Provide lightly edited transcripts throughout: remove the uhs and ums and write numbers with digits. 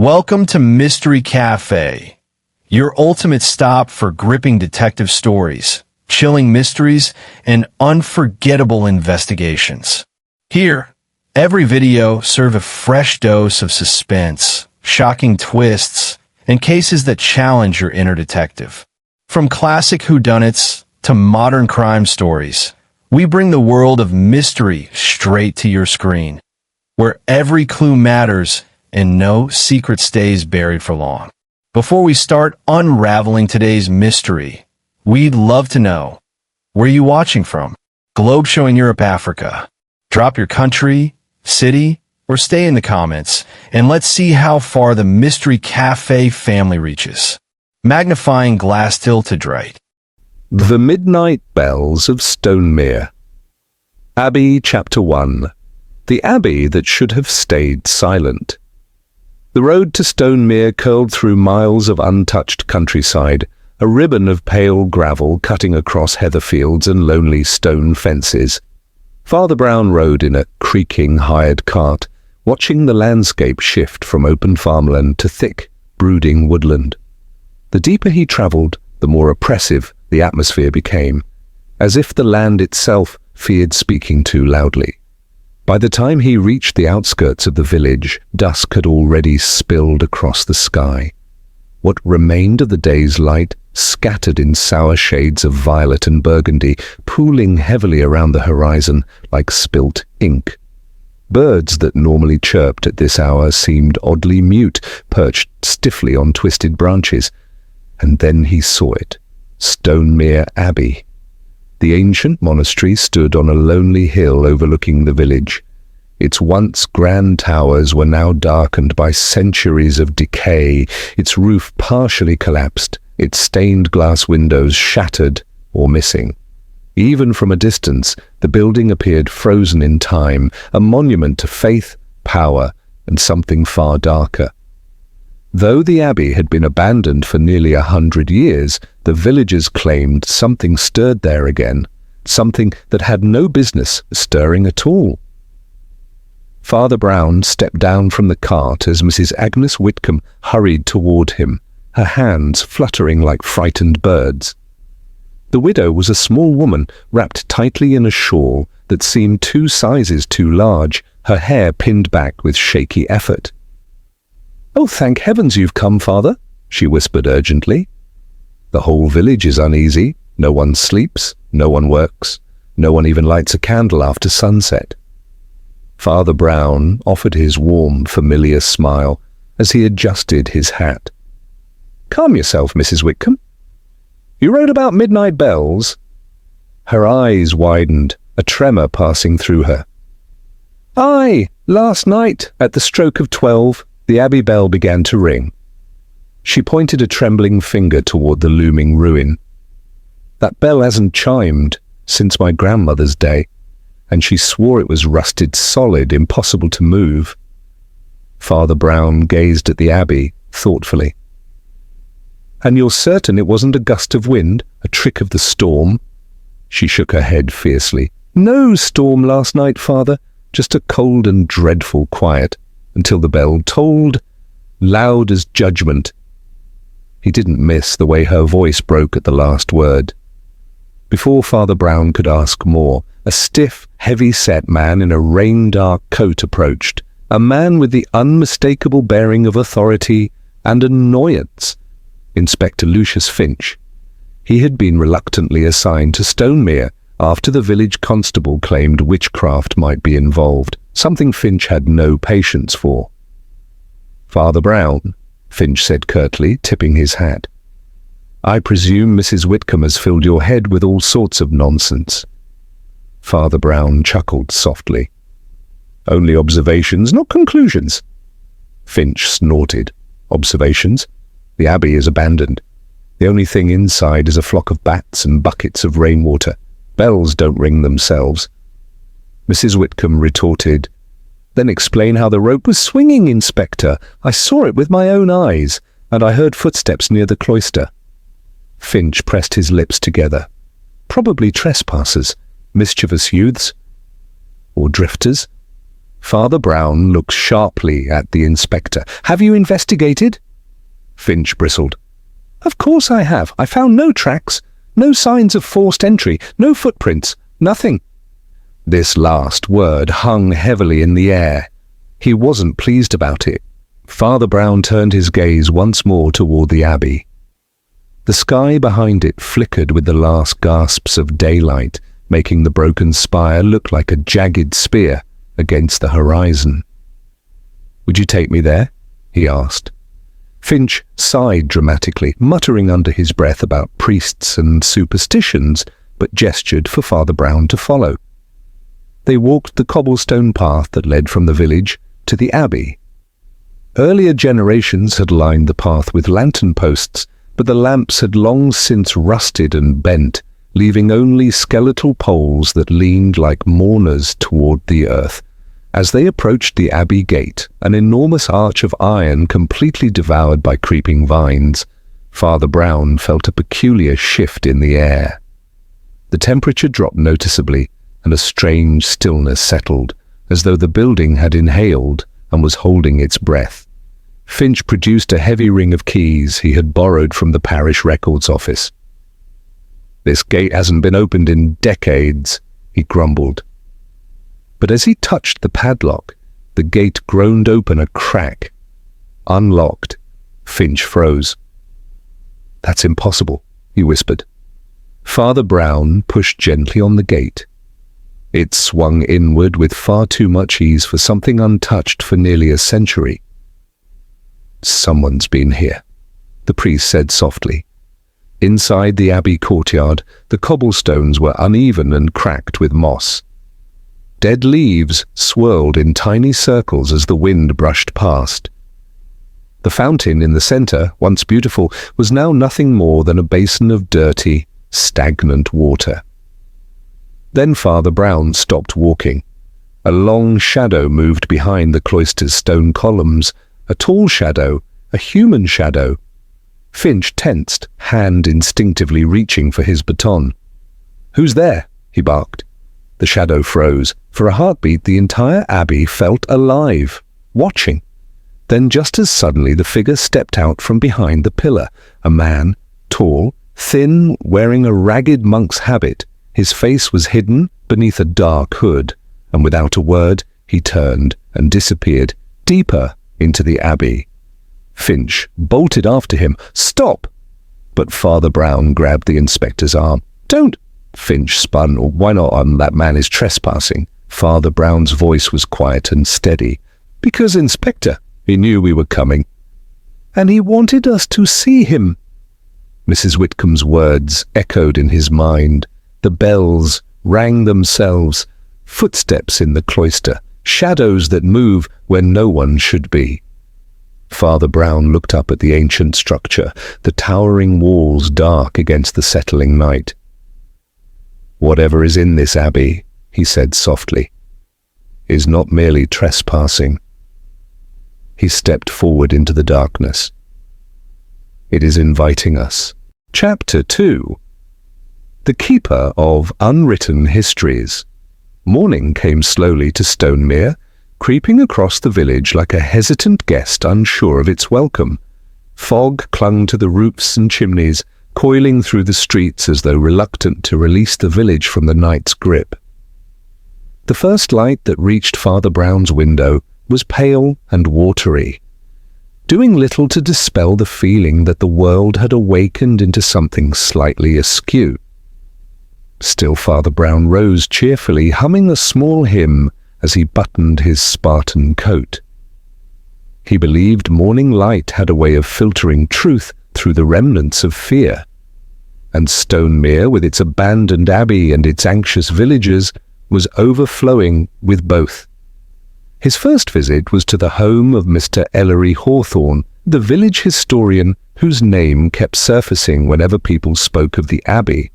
Welcome to Mystery Cafe, your ultimate stop for gripping detective stories, chilling mysteries, and unforgettable investigations. Here, every video serves a fresh dose of suspense, shocking twists, and cases that challenge your inner detective. From classic whodunits to modern crime stories, we bring the world of mystery straight to your screen, where every clue matters and no secret stays buried for long. Before we start unraveling today's mystery, we'd love to know, where are you watching from? Globe showing Europe, Africa. Drop your country, city, or stay in the comments, and let's see how far the Mystery Cafe family reaches. Magnifying glass tilted right. The Midnight Bells of Stonemere. Abbey Chapter 1. The Abbey that should have stayed silent. The road to Stonemere curled through miles of untouched countryside, a ribbon of pale gravel cutting across heather fields and lonely stone fences. Father Brown rode in a creaking hired cart, watching the landscape shift from open farmland to thick, brooding woodland. The deeper he travelled, the more oppressive the atmosphere became, as if the land itself feared speaking too loudly. By the time he reached the outskirts of the village, dusk had already spilled across the sky. What remained of the day's light scattered in sour shades of violet and burgundy, pooling heavily around the horizon like spilt ink. Birds that normally chirped at this hour seemed oddly mute, perched stiffly on twisted branches. And then he saw it, Stonemere Abbey. The ancient monastery stood on a lonely hill overlooking the village. Its once grand towers were now darkened by centuries of decay, its roof partially collapsed, its stained glass windows shattered or missing. Even from a distance, the building appeared frozen in time, a monument to faith, power, and something far darker. Though the abbey had been abandoned for nearly 100 years, the villagers claimed something stirred there again, something that had no business stirring at all. Father Brown stepped down from the cart as Mrs. Agnes Whitcomb hurried toward him, her hands fluttering like frightened birds. The widow was a small woman wrapped tightly in a shawl that seemed 2 sizes too large, her hair pinned back with shaky effort. "Oh, thank heavens you've come, Father," she whispered urgently. "The whole village is uneasy. No one sleeps, no one works, no one even lights a candle after sunset." Father Brown offered his warm, familiar smile as he adjusted his hat. "Calm yourself, Mrs. Whitcomb. You wrote about midnight bells?" Her eyes widened, a tremor passing through her. "Aye, last night, at the stroke of 12, the abbey bell began to ring." She pointed a trembling finger toward the looming ruin. "That bell hasn't chimed since my grandmother's day, and she swore it was rusted solid, impossible to move." Father Brown gazed at the abbey thoughtfully. "And you're certain it wasn't a gust of wind, a trick of the storm?" She shook her head fiercely. "No storm last night, Father, just a cold and dreadful quiet, until the bell tolled, loud as judgment." He didn't miss the way her voice broke at the last word. Before Father Brown could ask more, a stiff, heavy-set man in a rain-dark coat approached, a man with the unmistakable bearing of authority and annoyance. Inspector Lucius Finch. He had been reluctantly assigned to Stonemere after the village constable claimed witchcraft might be involved, something Finch had no patience for. "Father Brown," Finch said curtly, tipping his hat. "I presume Mrs. Whitcomb has filled your head with all sorts of nonsense." Father Brown chuckled softly. "Only observations, not conclusions." Finch snorted. "Observations? The abbey is abandoned. The only thing inside is a flock of bats and buckets of rainwater. Bells don't ring themselves." Mrs. Whitcomb retorted, "Then explain how the rope was swinging, Inspector. I saw it with my own eyes, and I heard footsteps near the cloister." Finch pressed his lips together. "Probably trespassers, mischievous youths, or drifters." Father Brown looked sharply at the inspector. "Have you investigated?" Finch bristled. "Of course I have. I found no tracks, no signs of forced entry, no footprints, nothing." This last word hung heavily in the air. He wasn't pleased about it. Father Brown turned his gaze once more toward the abbey. The sky behind it flickered with the last gasps of daylight, making the broken spire look like a jagged spear against the horizon. "Would you take me there?" he asked. Finch sighed dramatically, muttering under his breath about priests and superstitions, but gestured for Father Brown to follow. They walked the cobblestone path that led from the village to the abbey. Earlier generations had lined the path with lantern posts, but the lamps had long since rusted and bent, leaving only skeletal poles that leaned like mourners toward the earth. As they approached the abbey gate, an enormous arch of iron completely devoured by creeping vines, Father Brown felt a peculiar shift in the air. The temperature dropped noticeably, and a strange stillness settled, as though the building had inhaled and was holding its breath. Finch produced a heavy ring of keys he had borrowed from the parish records office. "This gate hasn't been opened in decades," he grumbled. But as he touched the padlock, the gate groaned open a crack. Unlocked, Finch froze. "That's impossible," he whispered. Father Brown pushed gently on the gate. It swung inward with far too much ease for something untouched for nearly a century. "Someone's been here," the priest said softly. Inside the abbey courtyard, the cobblestones were uneven and cracked with moss. Dead leaves swirled in tiny circles as the wind brushed past. The fountain in the center, once beautiful, was now nothing more than a basin of dirty, stagnant water. Then Father Brown stopped walking. A long shadow moved behind the cloister's stone columns, a tall shadow, a human shadow. Finch tensed, hand instinctively reaching for his baton. "Who's there?" he barked. The shadow froze. For a heartbeat, the entire abbey felt alive, watching. Then just as suddenly the figure stepped out from behind the pillar, a man, tall, thin, wearing a ragged monk's habit. His face was hidden beneath a dark hood, and without a word, he turned and disappeared deeper into the abbey. Finch bolted after him. "Stop!" But Father Brown grabbed the inspector's arm. "Don't!" Finch spun. "Why not? That man is trespassing." Father Brown's voice was quiet and steady. "Because, Inspector, he knew we were coming. And he wanted us to see him." Mrs. Whitcomb's words echoed in his mind. The bells rang themselves. Footsteps in the cloister. Shadows that move where no one should be. Father Brown looked up at the ancient structure, the towering walls dark against the settling night. "Whatever is in this abbey," he said softly, "is not merely trespassing." He stepped forward into the darkness. It is inviting us. Chapter 2. The Keeper of Unwritten Histories. Morning came slowly to Stonemere, creeping across the village like a hesitant guest unsure of its welcome. Fog clung to the roofs and chimneys, coiling through the streets as though reluctant to release the village from the night's grip. The first light that reached Father Brown's window was pale and watery, doing little to dispel the feeling that the world had awakened into something slightly askew. Still, Father Brown rose cheerfully, humming a small hymn as he buttoned his Spartan coat. He believed morning light had a way of filtering truth through the remnants of fear, and Stonemere, with its abandoned abbey and its anxious villagers, was overflowing with both. His first visit was to the home of Mr. Ellery Hawthorne, the village historian whose name kept surfacing whenever people spoke of the abbey.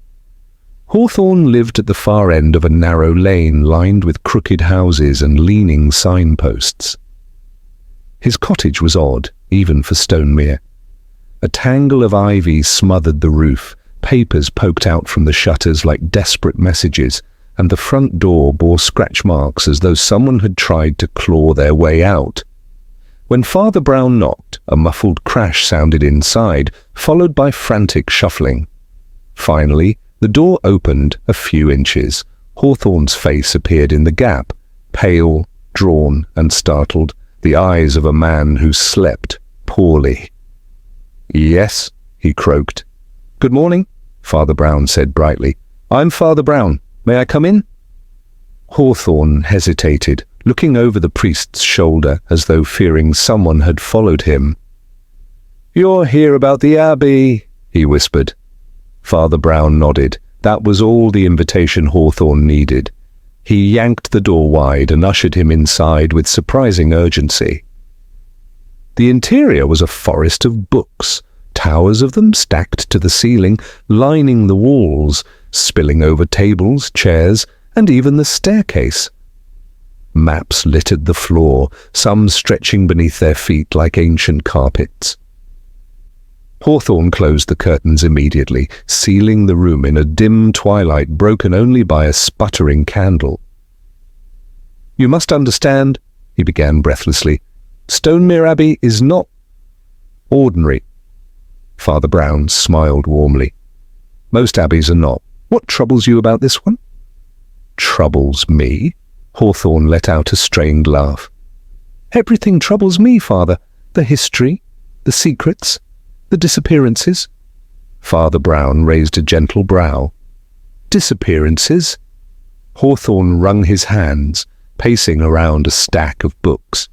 Hawthorne lived at the far end of a narrow lane lined with crooked houses and leaning signposts. His cottage was odd, even for Stonemere. A tangle of ivy smothered the roof, papers poked out from the shutters like desperate messages, and the front door bore scratch marks as though someone had tried to claw their way out. When Father Brown knocked, a muffled crash sounded inside, followed by frantic shuffling. Finally, the door opened a few inches. Hawthorne's face appeared in the gap, pale, drawn, and startled, the eyes of a man who slept poorly. "Yes," he croaked. "Good morning," Father Brown said brightly. "I'm Father Brown. May I come in?" Hawthorne hesitated, looking over the priest's shoulder as though fearing someone had followed him. "You're here about the Abbey," he whispered. Father Brown nodded. That was all the invitation Hawthorne needed. He yanked the door wide and ushered him inside with surprising urgency. The interior was a forest of books, towers of them stacked to the ceiling, lining the walls, spilling over tables, chairs, and even the staircase. Maps littered the floor, some stretching beneath their feet like ancient carpets. Hawthorne closed the curtains immediately, sealing the room in a dim twilight broken only by a sputtering candle. "You must understand," he began breathlessly, "Stonemere Abbey is not ordinary." Father Brown smiled warmly. "Most abbeys are not. What troubles you about this one?" "Troubles me?" Hawthorne let out a strained laugh. "Everything troubles me, Father. The history, the secrets, the disappearances." Father Brown raised a gentle brow. "Disappearances?" Hawthorne wrung his hands, pacing around a stack of books.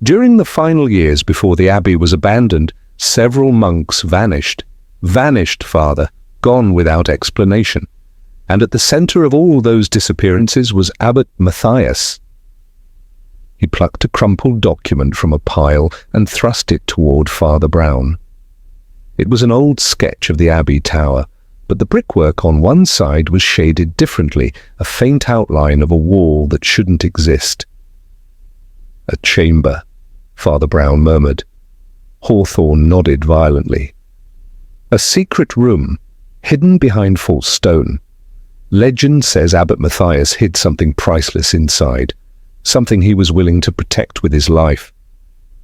"During the final years before the abbey was abandoned, several monks vanished. Vanished, Father, gone without explanation. And at the center of all those disappearances was Abbot Matthias." He plucked a crumpled document from a pile and thrust it toward Father Brown. It was an old sketch of the abbey tower, but the brickwork on one side was shaded differently, a faint outline of a wall that shouldn't exist. "A chamber," Father Brown murmured. Hawthorne nodded violently. "A secret room, hidden behind false stone. Legend says Abbot Matthias hid something priceless inside, something he was willing to protect with his life."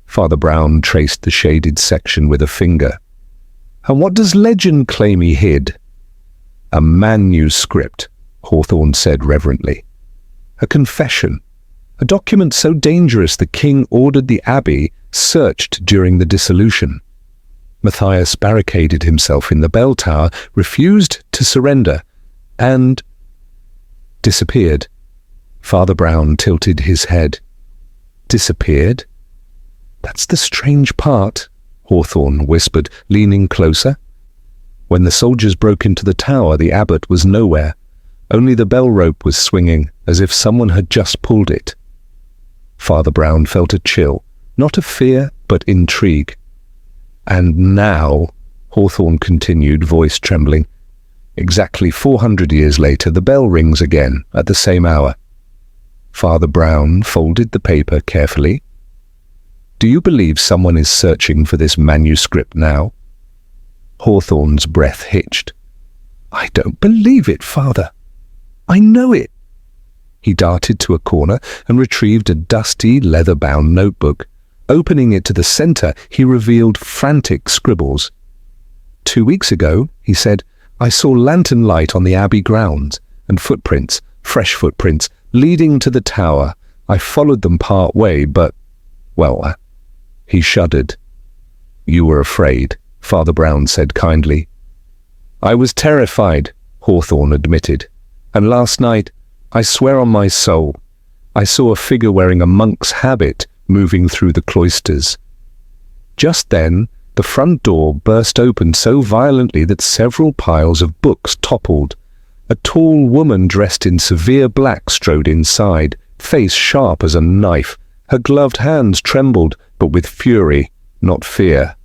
Father Brown traced the shaded section with a finger. "And what does legend claim he hid?" "A manuscript," Hawthorne said reverently. "A confession. A document so dangerous the king ordered the abbey searched during the dissolution. Matthias barricaded himself in the bell tower, refused to surrender, and disappeared." Father Brown tilted his head. "Disappeared? That's the strange part," Hawthorne whispered, leaning closer. "When the soldiers broke into the tower, the abbot was nowhere. Only the bell rope was swinging, as if someone had just pulled it." Father Brown felt a chill, not of fear, but intrigue. "And now," Hawthorne continued, voice trembling, "exactly 400 years later, the bell rings again, at the same hour." Father Brown folded the paper carefully. "Do you believe someone is searching for this manuscript now?" Hawthorne's breath hitched. "I don't believe it, Father. I know it." He darted to a corner and retrieved a dusty, leather-bound notebook. Opening it to the center, he revealed frantic scribbles. "2 weeks ago," he said, "I saw lantern light on the abbey grounds, and footprints, fresh footprints, leading to the tower. I followed them part way, but, well," he shuddered. "You were afraid," Father Brown said kindly. "I was terrified," Hawthorne admitted. "And last night, I swear on my soul, I saw a figure wearing a monk's habit moving through the cloisters. Just then, the front door burst open so violently that several piles of books toppled. A tall woman dressed in severe black strode inside, face sharp as a knife. Her gloved hands trembled, but with fury, not fear.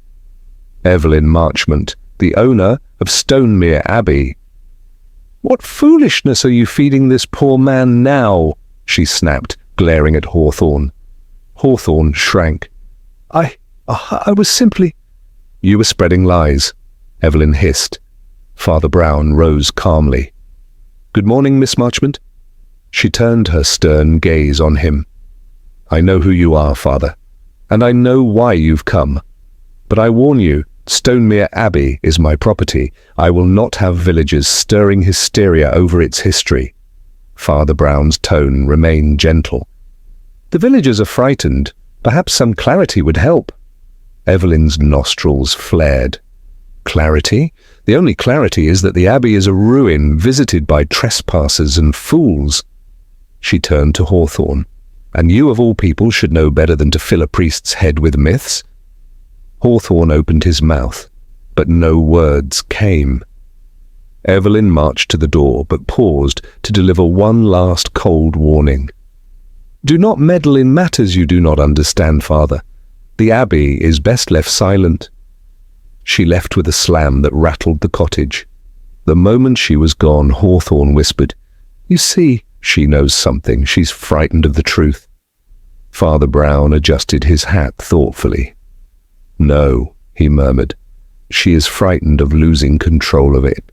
Evelyn Marchmont, the owner of Stonemere Abbey. "What foolishness are you feeding this poor man now?" she snapped, glaring at Hawthorne. Hawthorne shrank. I was simply—" "You were spreading lies," Evelyn hissed. Father Brown rose calmly. "Good morning, Miss Marchmont." She turned her stern gaze on him. "I know who you are, Father, and I know why you've come. But I warn you, Stonemere Abbey is my property. I will not have villagers stirring hysteria over its history." Father Brown's tone remained gentle. "The villagers are frightened. Perhaps some clarity would help." Evelyn's nostrils flared. "Clarity? The only clarity is that the Abbey is a ruin visited by trespassers and fools." She turned to Hawthorne. "And you of all people should know better than to fill a priest's head with myths." Hawthorne opened his mouth, but no words came. Evelyn marched to the door, but paused to deliver one last cold warning. "Do not meddle in matters you do not understand, Father. The Abbey is best left silent." She left with a slam that rattled the cottage. The moment she was gone, Hawthorne whispered, "You see, she knows something. She's frightened of the truth." Father Brown adjusted his hat thoughtfully. "No," he murmured, "she is frightened of losing control of it."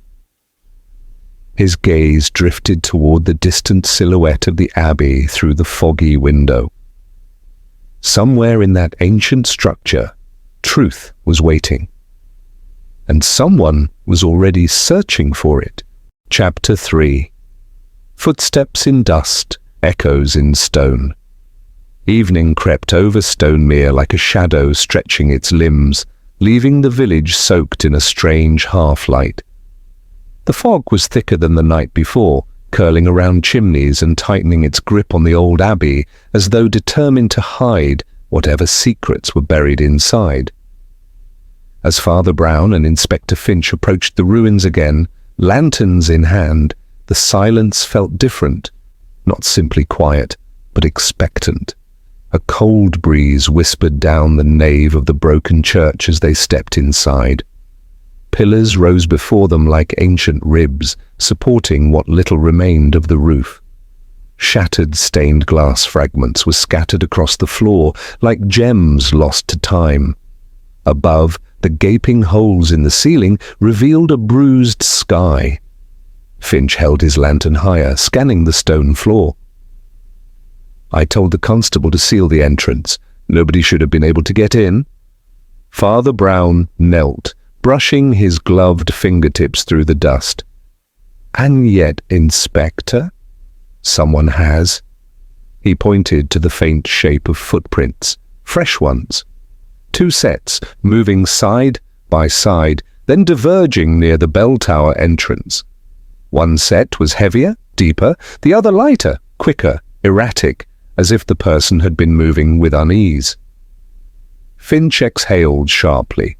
His gaze drifted toward the distant silhouette of the Abbey through the foggy window. Somewhere in that ancient structure, truth was waiting. And someone was already searching for it. Chapter 3. Footsteps in dust, echoes in stone. Evening crept over Stonemere like a shadow stretching its limbs, leaving the village soaked in a strange half-light. The fog was thicker than the night before, curling around chimneys and tightening its grip on the old abbey as though determined to hide whatever secrets were buried inside. As Father Brown and Inspector Finch approached the ruins again, lanterns in hand, the silence felt different, not simply quiet, but expectant. A cold breeze whispered down the nave of the broken church as they stepped inside. Pillars rose before them like ancient ribs, supporting what little remained of the roof. Shattered stained glass fragments were scattered across the floor like gems lost to time. Above, the gaping holes in the ceiling revealed a bruised sky. Finch held his lantern higher, scanning the stone floor. "I told the constable to seal the entrance. Nobody should have been able to get in." Father Brown knelt, brushing his gloved fingertips through the dust. "And yet, Inspector, someone has." He pointed to the faint shape of footprints, fresh ones. 2 sets, moving side by side, then diverging near the bell tower entrance. One set was heavier, deeper, the other lighter, quicker, erratic, as if the person had been moving with unease. Finch exhaled sharply.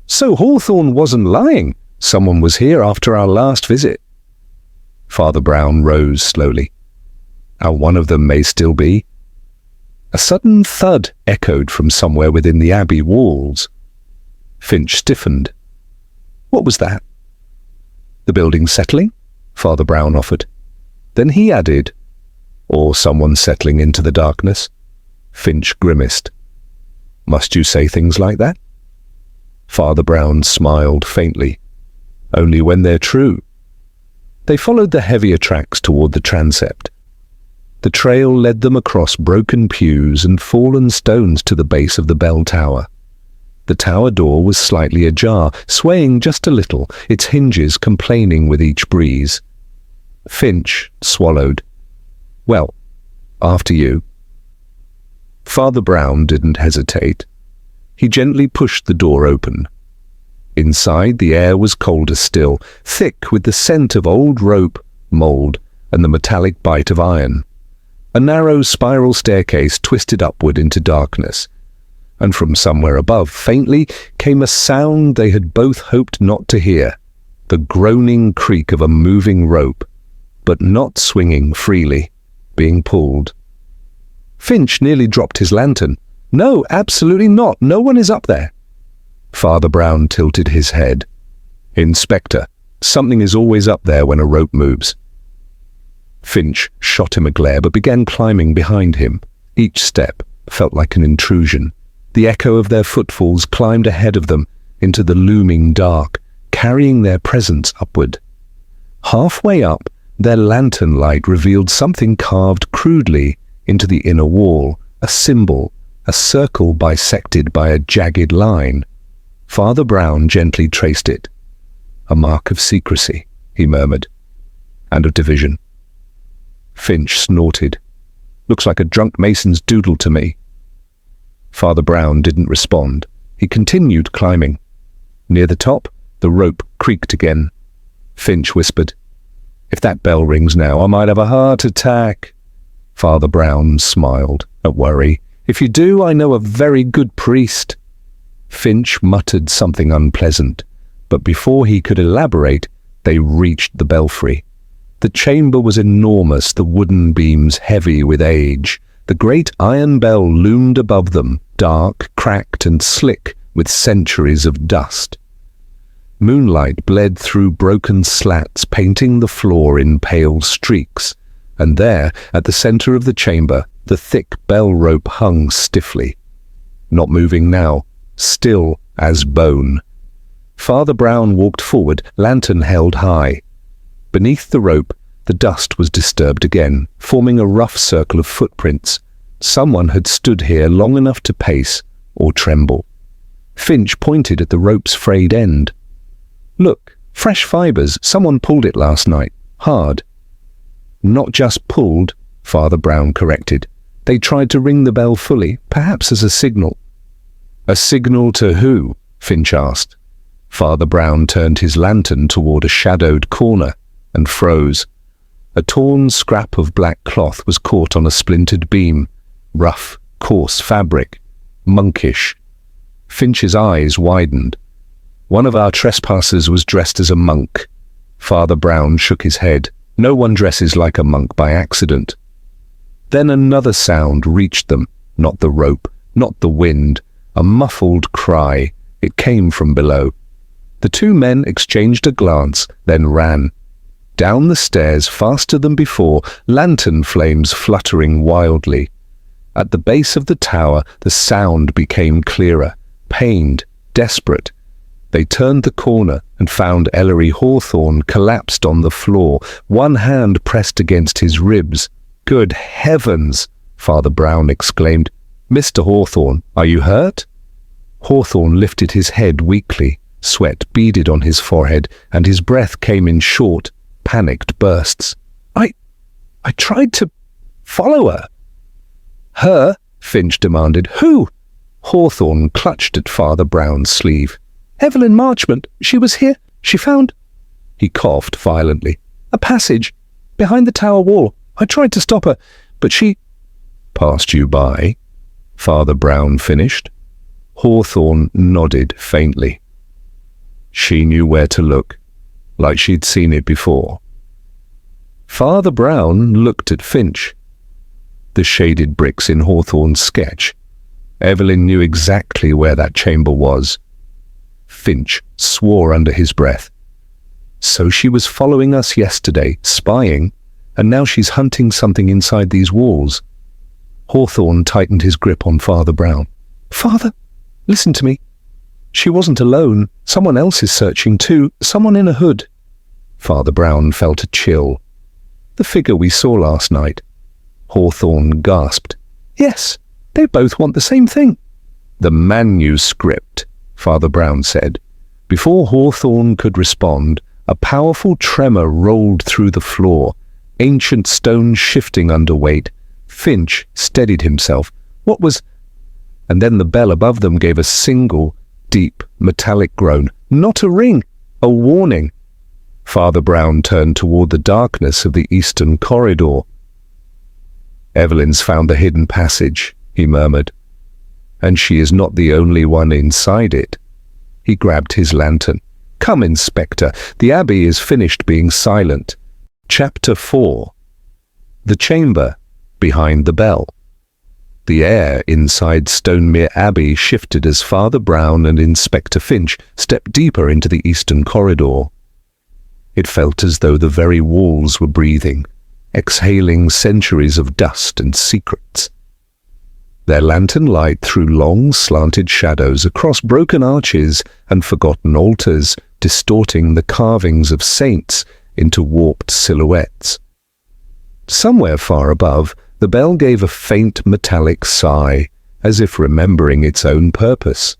"So Hawthorne wasn't lying. Someone was here after our last visit." Father Brown rose slowly. "And one of them may still be." A sudden thud echoed from somewhere within the Abbey walls. Finch stiffened. "What was that?" "The building settling?" Father Brown offered. Then he added, "Or someone settling into the darkness." Finch grimaced. "Must you say things like that?" Father Brown smiled faintly. "Only when they're true." They followed the heavier tracks toward the transept. The trail led them across broken pews and fallen stones to the base of the bell tower. The tower door was slightly ajar, swaying just a little, its hinges complaining with each breeze. Finch swallowed. "Well, after you." Father Brown didn't hesitate. He gently pushed the door open. Inside, the air was colder still, thick with the scent of old rope, mold, and the metallic bite of iron. A narrow spiral staircase twisted upward into darkness, and from somewhere above, faintly, came a sound they had both hoped not to hear, the groaning creak of a moving rope, but not swinging freely, being pulled. Finch nearly dropped his lantern. "No, absolutely not. No one is up there." Father Brown tilted his head. "Inspector, something is always up there when a rope moves." Finch shot him a glare but began climbing behind him. Each step felt like an intrusion. The echo of their footfalls climbed ahead of them into the looming dark, carrying their presence upward. Halfway up, Their lantern light revealed something carved crudely into the inner wall, a symbol, a circle bisected by a jagged line. Father Brown gently traced it. "A mark of secrecy," he murmured, "and of division." Finch snorted. "Looks like a drunk mason's doodle to me." Father Brown didn't respond. He continued climbing. Near the top, the rope creaked again. Finch whispered, "If that bell rings now, I might have a heart attack." Father Brown smiled. "Don't worry. If you do, I know a very good priest." Finch muttered something unpleasant, but before he could elaborate, they reached the belfry. The chamber was enormous, the wooden beams heavy with age. The great iron bell loomed above them, dark, cracked, and slick with centuries of dust. Moonlight bled through broken slats, painting the floor in pale streaks, and there, at the center of the chamber, the thick bell rope hung stiffly. Not moving now, still as bone. Father Brown walked forward, lantern held high. Beneath the rope, the dust was disturbed again, forming a rough circle of footprints. Someone had stood here long enough to pace or tremble. Finch pointed at the rope's frayed end. "Look, fresh fibers. Someone pulled it last night. Hard." "Not just pulled," Father Brown corrected. "They tried to ring the bell fully, perhaps as a signal." "A signal to who?" Finch asked. Father Brown turned his lantern toward a shadowed corner and froze. A torn scrap of black cloth was caught on a splintered beam. Rough, coarse fabric. Monkish. Finch's eyes widened. "One of our trespassers was dressed as a monk." Father Brown shook his head. "No one dresses like a monk by accident." Then another sound reached them. Not the rope, not the wind. A muffled cry. It came from below. The two men exchanged a glance, then ran. Down the stairs faster than before, lantern flames fluttering wildly. At the base of the tower, the sound became clearer, pained, desperate. They turned the corner and found Ellery Hawthorne collapsed on the floor, one hand pressed against his ribs. "Good heavens!" Father Brown exclaimed. "Mr. Hawthorne, are you hurt?" Hawthorne lifted his head weakly. Sweat beaded on his forehead, and his breath came in short, panicked bursts. I tried to follow her." "Her?" Finch demanded. "Who?" Hawthorne clutched at Father Brown's sleeve. "Evelyn Marchmont. She was here. She found—" He coughed violently. "A passage. Behind the tower wall. I tried to stop her, but she—" "Passed you by?" Father Brown finished. Hawthorne nodded faintly. She knew where to look, like she'd seen it before. Father Brown looked at Finch. The shaded bricks in Hawthorne's sketch. Evelyn knew exactly where that chamber was. Finch swore under his breath. So she was following us yesterday, spying, and now she's hunting something inside these walls. Hawthorne tightened his grip on Father Brown. "Father, listen to me. She wasn't alone. Someone else is searching too. Someone in a hood." Father Brown felt a chill. "The figure we saw last night." Hawthorne gasped. "Yes, they both want the same thing." "The manuscript," Father Brown said. Before Hawthorne could respond, a powerful tremor rolled through the floor, ancient stone shifting under weight. Finch steadied himself. What was— And then the bell above them gave a single, deep, metallic groan. Not a ring, a warning. Father Brown turned toward the darkness of the eastern corridor. "Evelyn's found the hidden passage," he murmured. "And she is not the only one inside it." He grabbed his lantern. "Come, Inspector, the Abbey is finished being silent." Chapter 4. The chamber behind the bell. The air inside Stonemere Abbey shifted as Father Brown and Inspector Finch stepped deeper into the eastern corridor. It felt as though the very walls were breathing, exhaling centuries of dust and secrets. Their lantern light threw long, slanted shadows across broken arches and forgotten altars, distorting the carvings of saints, into warped silhouettes. Somewhere far above, the bell gave a faint metallic sigh, as if remembering its own purpose.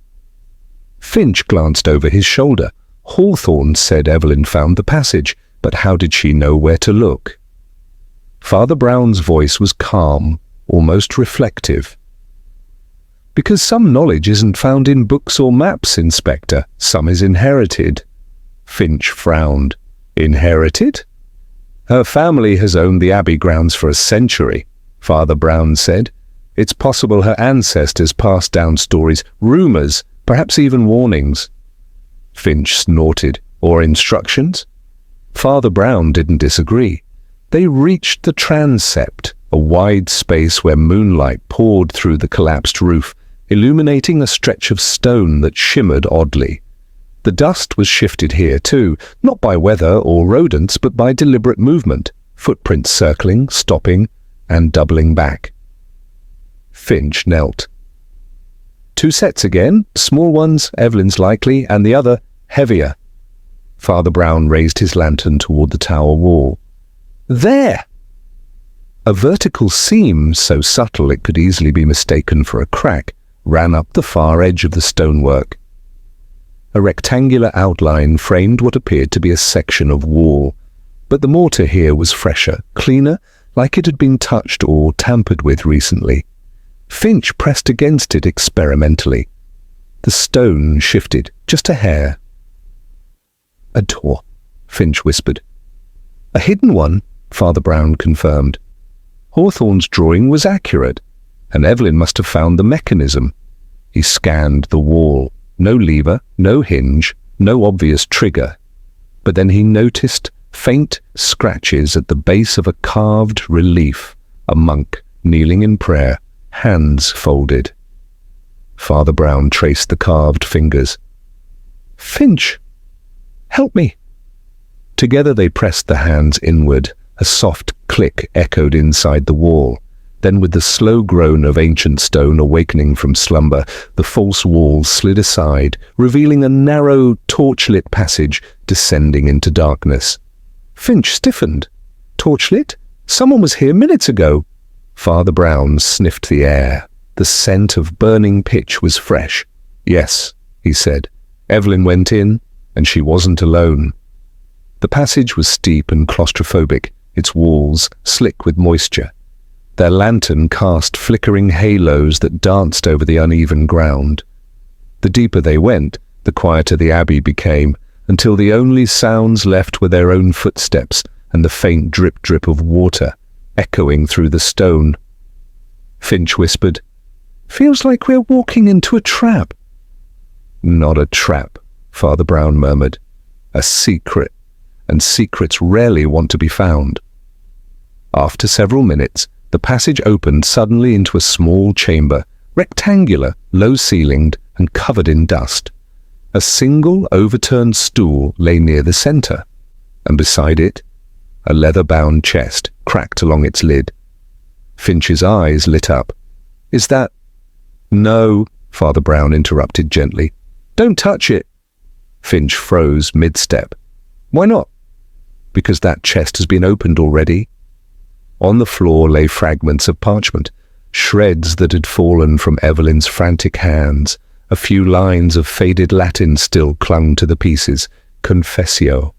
Finch glanced over his shoulder. Hawthorne said Evelyn found the passage, but how did she know where to look? Father Brown's voice was calm, almost reflective. Because some knowledge isn't found in books or maps, Inspector. Some is inherited. Finch frowned. Inherited? Her family has owned the Abbey grounds for a century, Father Brown said. It's possible her ancestors passed down stories, rumors, perhaps even warnings. Finch snorted. Or instructions? Father Brown didn't disagree. They reached the transept, a wide space where moonlight poured through the collapsed roof, illuminating a stretch of stone that shimmered oddly. The dust was shifted here too, not by weather or rodents, but by deliberate movement, footprints circling, stopping, and doubling back. Finch knelt. 2 sets again, small ones, Evelyn's likely, and the other, heavier. Father Brown raised his lantern toward the tower wall. There! A vertical seam, so subtle it could easily be mistaken for a crack, ran up the far edge of the stonework. A rectangular outline framed what appeared to be a section of wall, but the mortar here was fresher, cleaner, like it had been touched or tampered with recently. Finch pressed against it experimentally. The stone shifted, just a hair. A door, Finch whispered. A hidden one, Father Brown confirmed. Hawthorne's drawing was accurate, and Evelyn must have found the mechanism. He scanned the wall. No lever, no hinge, no obvious trigger. But then he noticed faint scratches at the base of a carved relief, a monk kneeling in prayer, hands folded. Father Brown traced the carved fingers. Finch, help me. Together they pressed the hands inward. A soft click echoed inside the wall. Then with the slow groan of ancient stone awakening from slumber, the false wall slid aside, revealing a narrow, torchlit passage descending into darkness. Finch stiffened. Torchlit? Someone was here minutes ago. Father Brown sniffed the air. The scent of burning pitch was fresh. Yes, he said. Evelyn went in, and she wasn't alone. The passage was steep and claustrophobic, its walls slick with moisture. Their lantern cast flickering halos that danced over the uneven ground. The deeper they went, the quieter the abbey became, until the only sounds left were their own footsteps and the faint drip-drip of water, echoing through the stone. Finch whispered, "Feels like we're walking into a trap." "Not a trap," Father Brown murmured. "A secret, and secrets rarely want to be found." After several minutes, the passage opened suddenly into a small chamber, rectangular, low-ceilinged, and covered in dust. A single overturned stool lay near the center, and beside it, a leather-bound chest cracked along its lid. Finch's eyes lit up. "Is that—" "No," Father Brown interrupted gently. "Don't touch it." Finch froze mid-step. "Why not?" "Because that chest has been opened already." On the floor lay fragments of parchment, shreds that had fallen from Evelyn's frantic hands. A few lines of faded Latin still clung to the pieces. Confessio.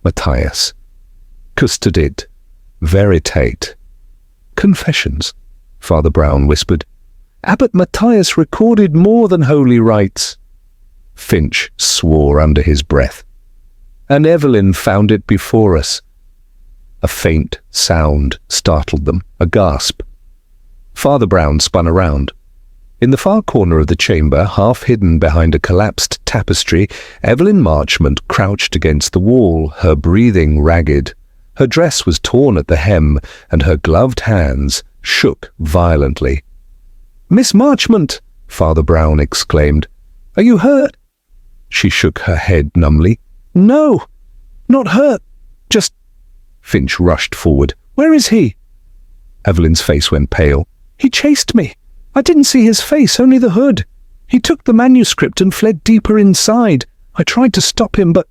Matthias. Custodit. Veritate. Confessions, Father Brown whispered. Abbot Matthias recorded more than holy rites. Finch swore under his breath. And Evelyn found it before us. A faint sound startled them, a gasp. Father Brown spun around. In the far corner of the chamber, half hidden behind a collapsed tapestry, Evelyn Marchmont crouched against the wall, her breathing ragged. Her dress was torn at the hem, and her gloved hands shook violently. "Miss Marchmont!" Father Brown exclaimed. "Are you hurt?" She shook her head numbly. "No, not hurt. Just—" Finch rushed forward. "Where is he?" Evelyn's face went pale. "He chased me. I didn't see his face, only the hood. He took the manuscript and fled deeper inside. I tried to stop him, but—"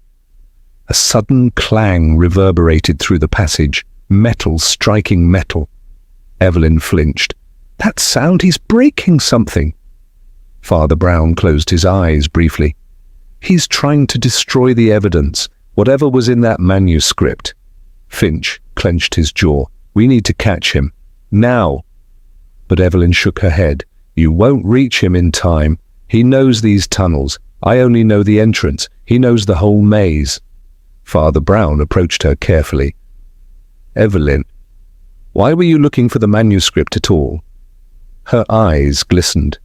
A sudden clang reverberated through the passage, metal striking metal. Evelyn flinched. That sound, he's breaking something. Father Brown closed his eyes briefly. He's trying to destroy the evidence, whatever was in that manuscript. Finch clenched his jaw. We need to catch him. Now. But Evelyn shook her head. You won't reach him in time. He knows these tunnels. I only know the entrance. He knows the whole maze. Father Brown approached her carefully. Evelyn, why were you looking for the manuscript at all? Her eyes glistened.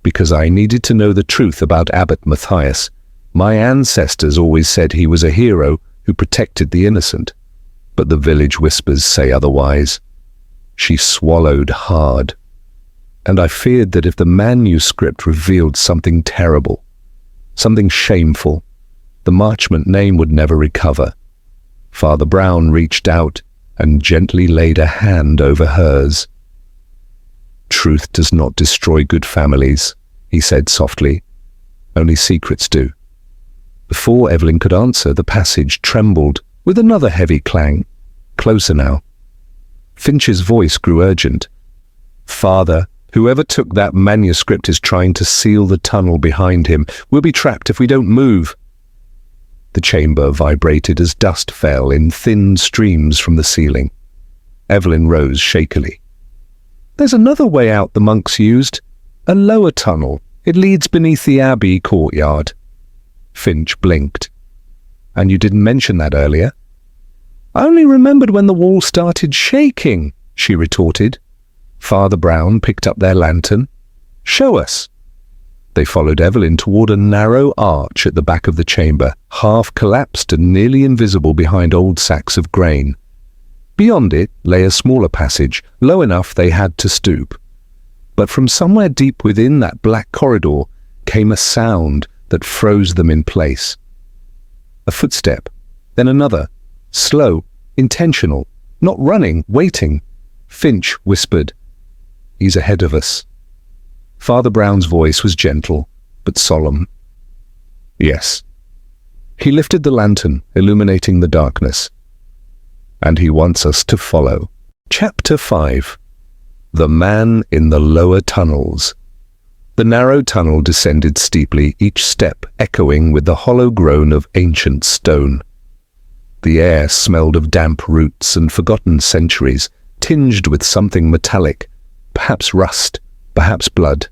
Because I needed to know the truth about Abbot Matthias. My ancestors always said he was a hero who protected the innocent. But the village whispers say otherwise. She swallowed hard. And I feared that if the manuscript revealed something terrible, something shameful, the Marchmont name would never recover. Father Brown reached out and gently laid a hand over hers. Truth does not destroy good families, he said softly. Only secrets do. Before Evelyn could answer, the passage trembled with another heavy clang. Closer now. Finch's voice grew urgent. Father, whoever took that manuscript is trying to seal the tunnel behind him. We'll be trapped if we don't move. The chamber vibrated as dust fell in thin streams from the ceiling. Evelyn rose shakily. There's another way out the monks used. A lower tunnel. It leads beneath the Abbey courtyard. Finch blinked. And you didn't mention that earlier? I only remembered when the wall started shaking, she retorted. Father Brown picked up their lantern. Show us. They followed Evelyn toward a narrow arch at the back of the chamber, half collapsed and nearly invisible behind old sacks of grain. Beyond it lay a smaller passage, low enough they had to stoop. But from somewhere deep within that black corridor came a sound that froze them in place. A footstep, then another, slow, intentional, not running, waiting. Finch whispered, He's ahead of us. Father Brown's voice was gentle, but solemn. Yes. He lifted the lantern, illuminating the darkness. And he wants us to follow. Chapter 5. The Man in the Lower Tunnels. The narrow tunnel descended steeply, each step echoing with the hollow groan of ancient stone. The air smelled of damp roots and forgotten centuries, tinged with something metallic, perhaps rust, perhaps blood.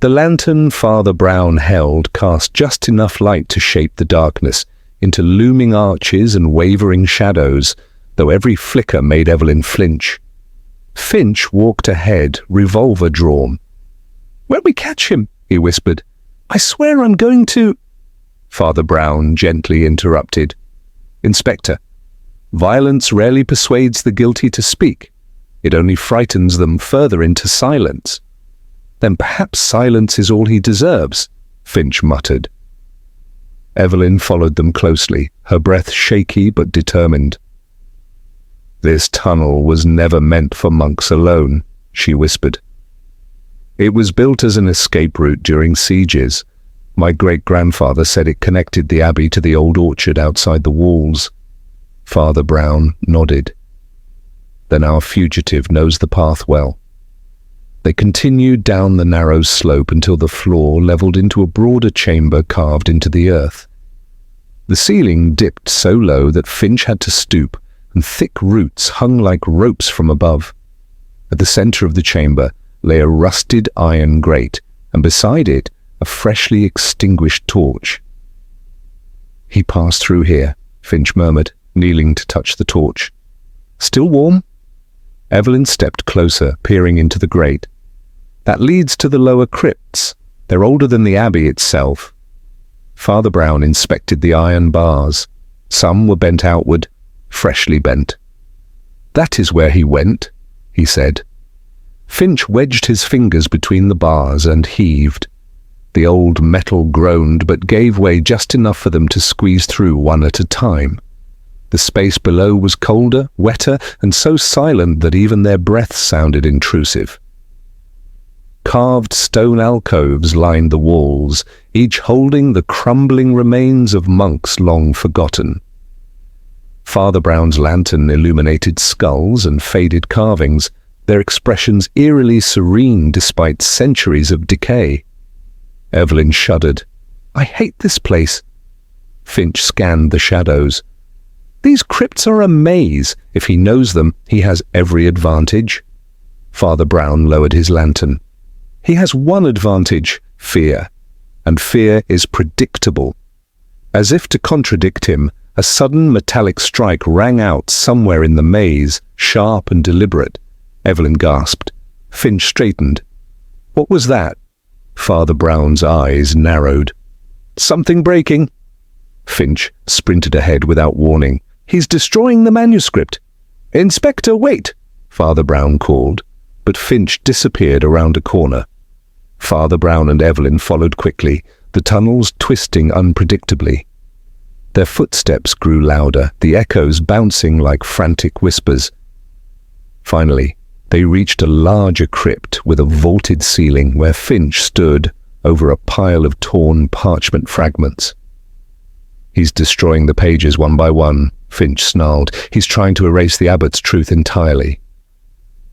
The lantern Father Brown held cast just enough light to shape the darkness into looming arches and wavering shadows, though every flicker made Evelyn flinch. Finch walked ahead, revolver drawn. When we catch him, he whispered, I swear I'm going to... Father Brown gently interrupted. Inspector, violence rarely persuades the guilty to speak. It only frightens them further into silence. Then perhaps silence is all he deserves, Finch muttered. Evelyn followed them closely, her breath shaky but determined. This tunnel was never meant for monks alone, she whispered. It was built as an escape route during sieges. My great-grandfather said it connected the abbey to the old orchard outside the walls. Father Brown nodded. Then our fugitive knows the path well. They continued down the narrow slope until the floor leveled into a broader chamber carved into the earth. The ceiling dipped so low that Finch had to stoop, and thick roots hung like ropes from above. At the center of the chamber lay a rusted iron grate, and beside it a freshly extinguished torch. He passed through here, Finch murmured, kneeling to touch the torch. Still warm? Evelyn stepped closer, peering into the grate. That leads to the lower crypts. They're older than the abbey itself. Father Brown inspected the iron bars. Some were bent outward, freshly bent. That is where he went, he said. Finch wedged his fingers between the bars and heaved. The old metal groaned but gave way just enough for them to squeeze through one at a time. The space below was colder, wetter, and so silent that even their breaths sounded intrusive. Carved stone alcoves lined the walls, each holding the crumbling remains of monks long forgotten. Father Brown's lantern illuminated skulls and faded carvings, their expressions eerily serene despite centuries of decay. Evelyn shuddered. "I hate this place." Finch scanned the shadows. "These crypts are a maze. If he knows them, he has every advantage." Father Brown lowered his lantern. "He has one advantage, fear. And fear is predictable." As if to contradict him, a sudden metallic strike rang out somewhere in the maze, sharp and deliberate. Evelyn gasped. Finch straightened. "What was that?" Father Brown's eyes narrowed. "Something breaking." Finch sprinted ahead without warning. "He's destroying the manuscript." "Inspector, wait!" Father Brown called, but Finch disappeared around a corner. Father Brown and Evelyn followed quickly, the tunnels twisting unpredictably. Their footsteps grew louder, the echoes bouncing like frantic whispers. Finally, they reached a larger crypt with a vaulted ceiling where Finch stood over a pile of torn parchment fragments. "He's destroying the pages one by one," Finch snarled. "He's trying to erase the abbot's truth entirely."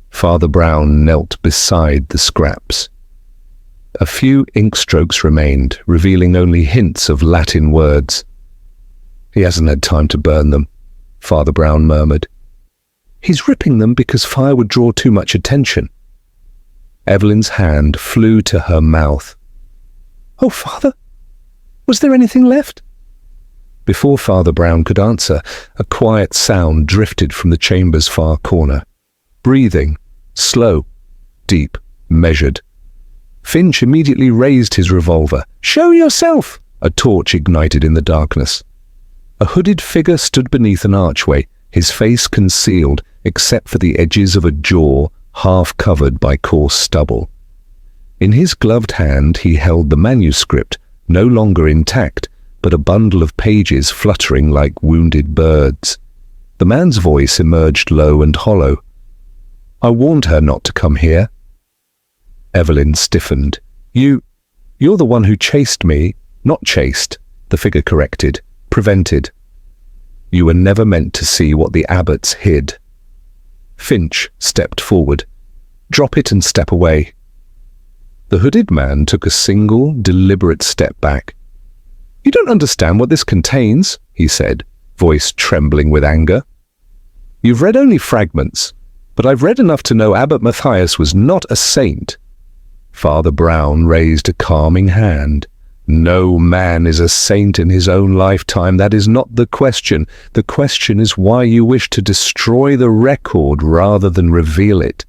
Father Brown knelt beside the scraps. A few ink strokes remained, revealing only hints of Latin words. "He hasn't had time to burn them," Father Brown murmured. "He's ripping them because fire would draw too much attention." Evelyn's hand flew to her mouth. "Oh, Father, was there anything left?" Before Father Brown could answer, a quiet sound drifted from the chamber's far corner. Breathing, slow, deep, measured. Finch immediately raised his revolver. "Show yourself!" A torch ignited in the darkness. A hooded figure stood beneath an archway, his face concealed except for the edges of a jaw half covered by coarse stubble. In his gloved hand he held the manuscript, no longer intact, but a bundle of pages fluttering like wounded birds. The man's voice emerged low and hollow. "I warned her not to come here." Evelyn stiffened. You're the one who chased me." "Not chased," the figure corrected. "Prevented. You were never meant to see what the abbots hid." Finch stepped forward. "Drop it and step away." The hooded man took a single, deliberate step back. "You don't understand what this contains," he said, voice trembling with anger. "You've read only fragments, but I've read enough to know Abbot Matthias was not a saint." Father Brown raised a calming hand. "No man is a saint in his own lifetime. That is not the question. The question is why you wish to destroy the record rather than reveal it."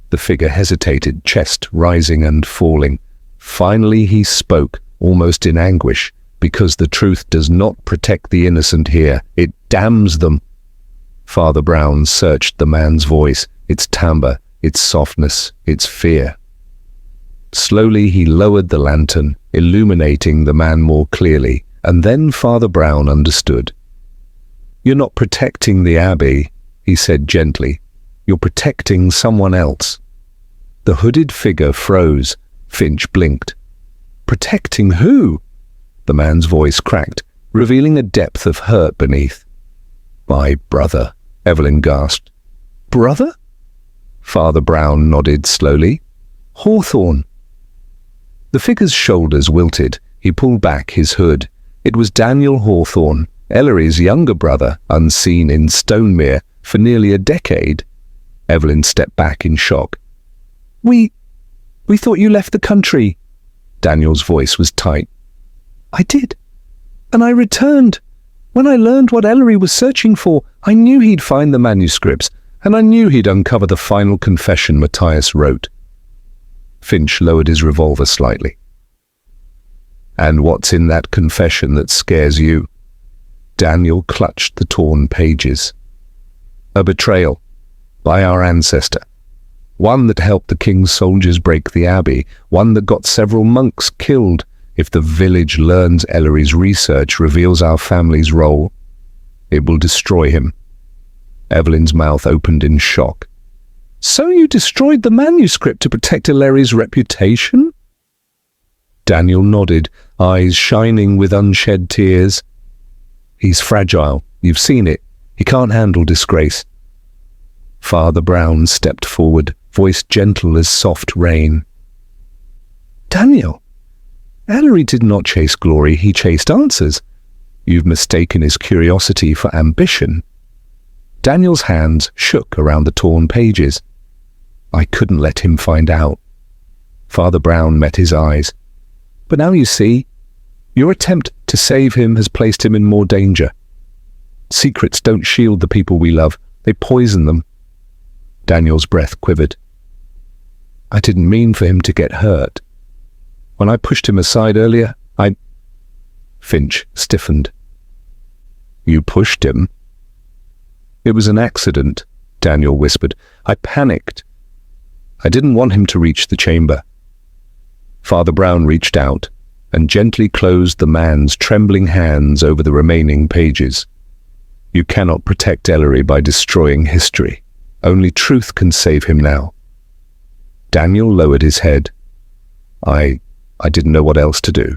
The figure hesitated, chest rising and falling. Finally he spoke, almost in anguish, "Because the truth does not protect the innocent here. It damns them." Father Brown searched the man's voice, its timbre, its softness, its fear. Slowly he lowered the lantern, illuminating the man more clearly, and then Father Brown understood. "You're not protecting the Abbey," he said gently. "You're protecting someone else." The hooded figure froze. Finch blinked. "Protecting who?" The man's voice cracked, revealing a depth of hurt beneath. "My brother," Evelyn gasped. "Brother?" Father Brown nodded slowly. "Hawthorne." The figure's shoulders wilted. He pulled back his hood. It was Daniel Hawthorne, Ellery's younger brother, unseen in Stonemere for nearly a decade. Evelyn stepped back in shock. We thought you left the country." Daniel's voice was tight. "I did. And I returned. When I learned what Ellery was searching for, I knew he'd find the manuscripts, and I knew he'd uncover the final confession Matthias wrote." Finch lowered his revolver slightly. "And what's in that confession that scares you?" Daniel clutched the torn pages. "A betrayal, by our ancestor. One that helped the king's soldiers break the abbey, one that got several monks killed. If the village learns Ellery's research reveals our family's role, it will destroy him." Evelyn's mouth opened in shock. So you destroyed the manuscript to protect Illyri's reputation? Daniel nodded, eyes shining with unshed tears. He's fragile. You've seen it. He can't handle disgrace. Father Brown stepped forward, voice gentle as soft rain. Daniel, Illyri did not chase glory, he chased answers. You've mistaken his curiosity for ambition. Daniel's hands shook around the torn pages. I couldn't let him find out. Father Brown met his eyes. But now you see, your attempt to save him has placed him in more danger. Secrets don't shield the people we love, they poison them. Daniel's breath quivered. I didn't mean for him to get hurt. When I pushed him aside earlier, Finch stiffened. You pushed him? It was an accident, Daniel whispered. I panicked. I didn't want him to reach the chamber. Father Brown reached out and gently closed the man's trembling hands over the remaining pages. You cannot protect Illyri by destroying history. Only truth can save him now. Daniel lowered his head. I didn't know what else to do.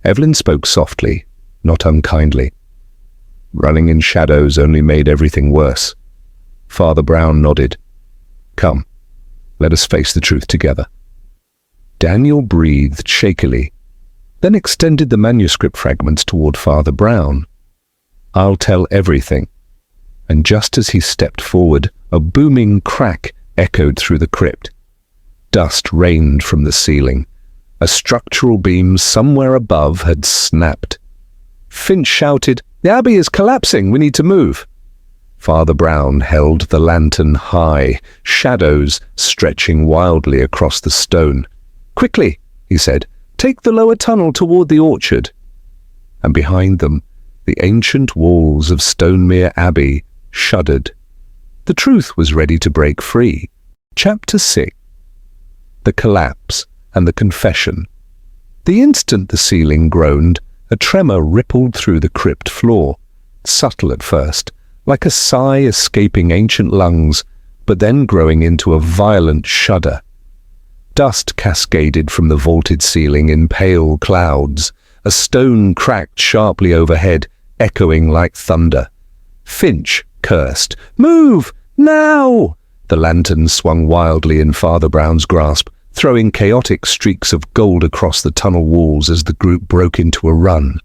Evelyn spoke softly, not unkindly. Running in shadows only made everything worse. Father Brown nodded. Come, let us face the truth together. Daniel breathed shakily, then extended the manuscript fragments toward Father Brown. I'll tell everything. And just as he stepped forward, a booming crack echoed through the crypt. Dust rained from the ceiling. A structural beam somewhere above had snapped. Finch shouted, "The Abbey is collapsing, we need to move." Father Brown held the lantern high, shadows stretching wildly across the stone. "Quickly," he said, "take the lower tunnel toward the orchard." And behind them, the ancient walls of Stonemere Abbey shuddered. The truth was ready to break free. Chapter 6. The Collapse and the Confession. The instant the ceiling groaned, a tremor rippled through the crypt floor, subtle at first, like a sigh escaping ancient lungs, but then growing into a violent shudder. Dust cascaded from the vaulted ceiling in pale clouds. A stone cracked sharply overhead, echoing like thunder. Finch cursed. "Move! Now!" The lantern swung wildly in Father Brown's grasp, throwing chaotic streaks of gold across the tunnel walls as the group broke into a run.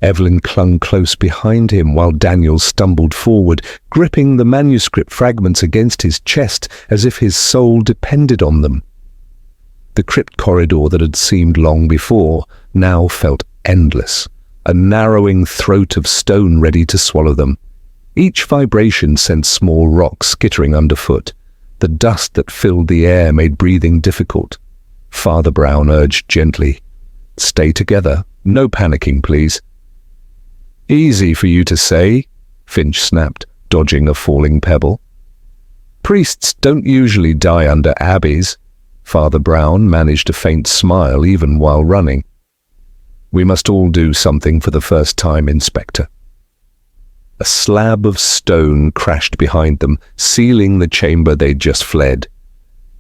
Evelyn clung close behind him while Daniel stumbled forward, gripping the manuscript fragments against his chest as if his soul depended on them. The crypt corridor that had seemed long before now felt endless, a narrowing throat of stone ready to swallow them. Each vibration sent small rocks skittering underfoot. The dust that filled the air made breathing difficult. Father Brown urged gently, "Stay together. No panicking, please." "Easy for you to say," Finch snapped, dodging a falling pebble. "Priests don't usually die under abbeys." Father Brown managed a faint smile even while running. "We must all do something for the first time, Inspector." A slab of stone crashed behind them, sealing the chamber they'd just fled.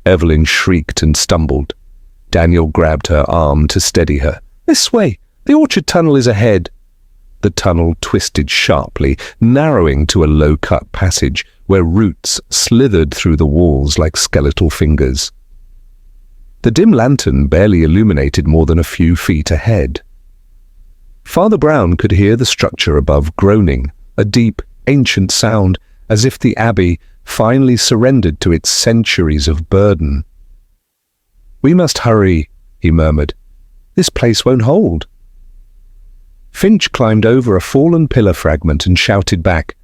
Evelyn shrieked and stumbled. Daniel grabbed her arm to steady her. "This way! The orchard tunnel is ahead!" The tunnel twisted sharply, narrowing to a low-cut passage where roots slithered through the walls like skeletal fingers. The dim lantern barely illuminated more than a few feet ahead. Father Brown could hear the structure above groaning, a deep, ancient sound, as if the Abbey finally surrendered to its centuries of burden. "We must hurry," he murmured. "This place won't hold." Finch climbed over a fallen pillar fragment and shouted back,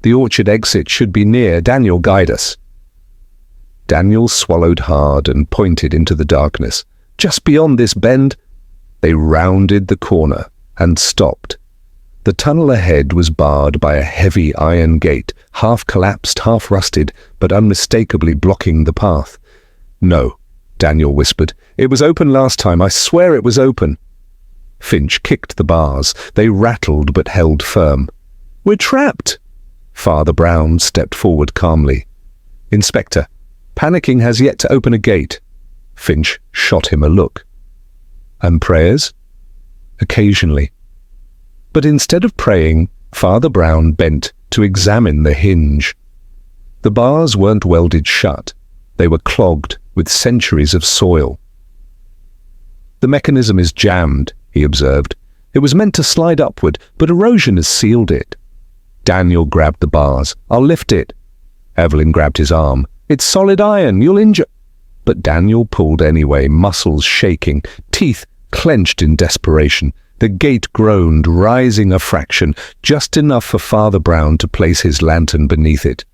"The orchard exit should be near. Daniel, guide us." Daniel swallowed hard and pointed into the darkness. "Just beyond this bend." They rounded the corner and stopped. The tunnel ahead was barred by a heavy iron gate, half collapsed, half rusted, but unmistakably blocking the path. "No," Daniel whispered. "It was open last time. I swear it was open." Finch kicked the bars. They rattled but held firm. "We're trapped." Father Brown stepped forward calmly. "Inspector, panicking has yet to open a gate." Finch shot him a look. "And prayers?" "Occasionally." But instead of praying, Father Brown bent to examine the hinge. The bars weren't welded shut. They were clogged with centuries of soil. "The mechanism is jammed," he observed. "It was meant to slide upward, but erosion has sealed it." Daniel grabbed the bars. "I'll lift it." Evelyn grabbed his arm. "It's solid iron, you'll injure—" But Daniel pulled anyway, muscles shaking, teeth clenched in desperation. The gate groaned, rising a fraction, just enough for Father Brown to place his lantern beneath it.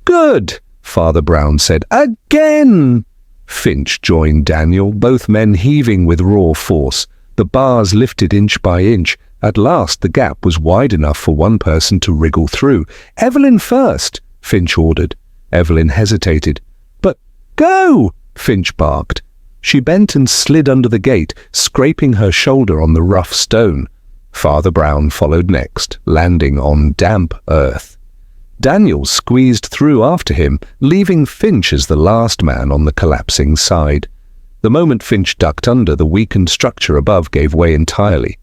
"Good," Father Brown said. "Again!" Finch joined Daniel, both men heaving with raw force. The bars lifted inch by inch. At last the gap was wide enough for one person to wriggle through. "Evelyn first," Finch ordered. Evelyn hesitated. "But go!" Finch barked. She bent and slid under the gate, scraping her shoulder on the rough stone. Father Brown followed next, landing on damp earth. Daniel squeezed through after him, leaving Finch as the last man on the collapsing side. The moment Finch ducked under, the weakened structure above gave way entirely.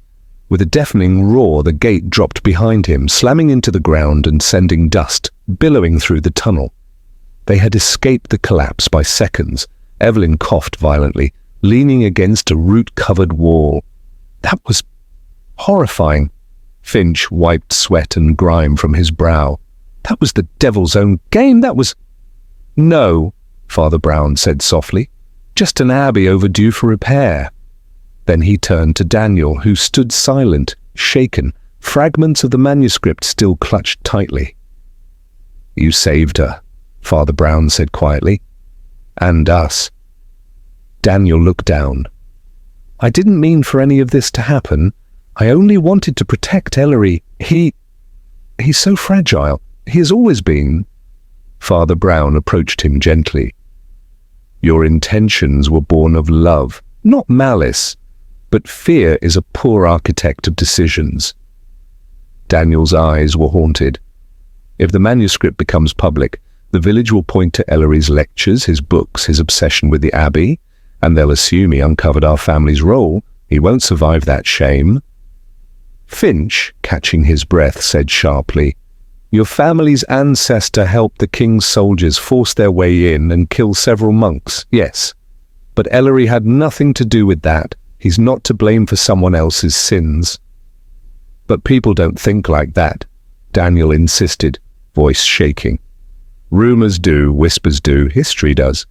With a deafening roar, the gate dropped behind him, slamming into the ground and sending dust billowing through the tunnel. They had escaped the collapse by seconds. Evelyn coughed violently, leaning against a root-covered wall. That was horrifying. Finch wiped sweat and grime from his brow. That was the devil's own game. That was— "No," Father Brown said softly. "Just an abbey overdue for repair." Then he turned to Daniel, who stood silent, shaken, fragments of the manuscript still clutched tightly. "You saved her," Father Brown said quietly. "And us." Daniel looked down. "I didn't mean for any of this to happen. I only wanted to protect Ellery. He's so fragile. He has always been." Father Brown approached him gently. "Your intentions were born of love, not malice. But fear is a poor architect of decisions." Daniel's eyes were haunted. "If the manuscript becomes public, the village will point to Ellery's lectures, his books, his obsession with the Abbey, and they'll assume he uncovered our family's role. He won't survive that shame." Finch, catching his breath, said sharply, "Your family's ancestor helped the king's soldiers force their way in and kill several monks, yes. But Ellery had nothing to do with that. He's not to blame for someone else's sins." "But people don't think like that," Daniel insisted, voice shaking. "Rumors do, whispers do, history does."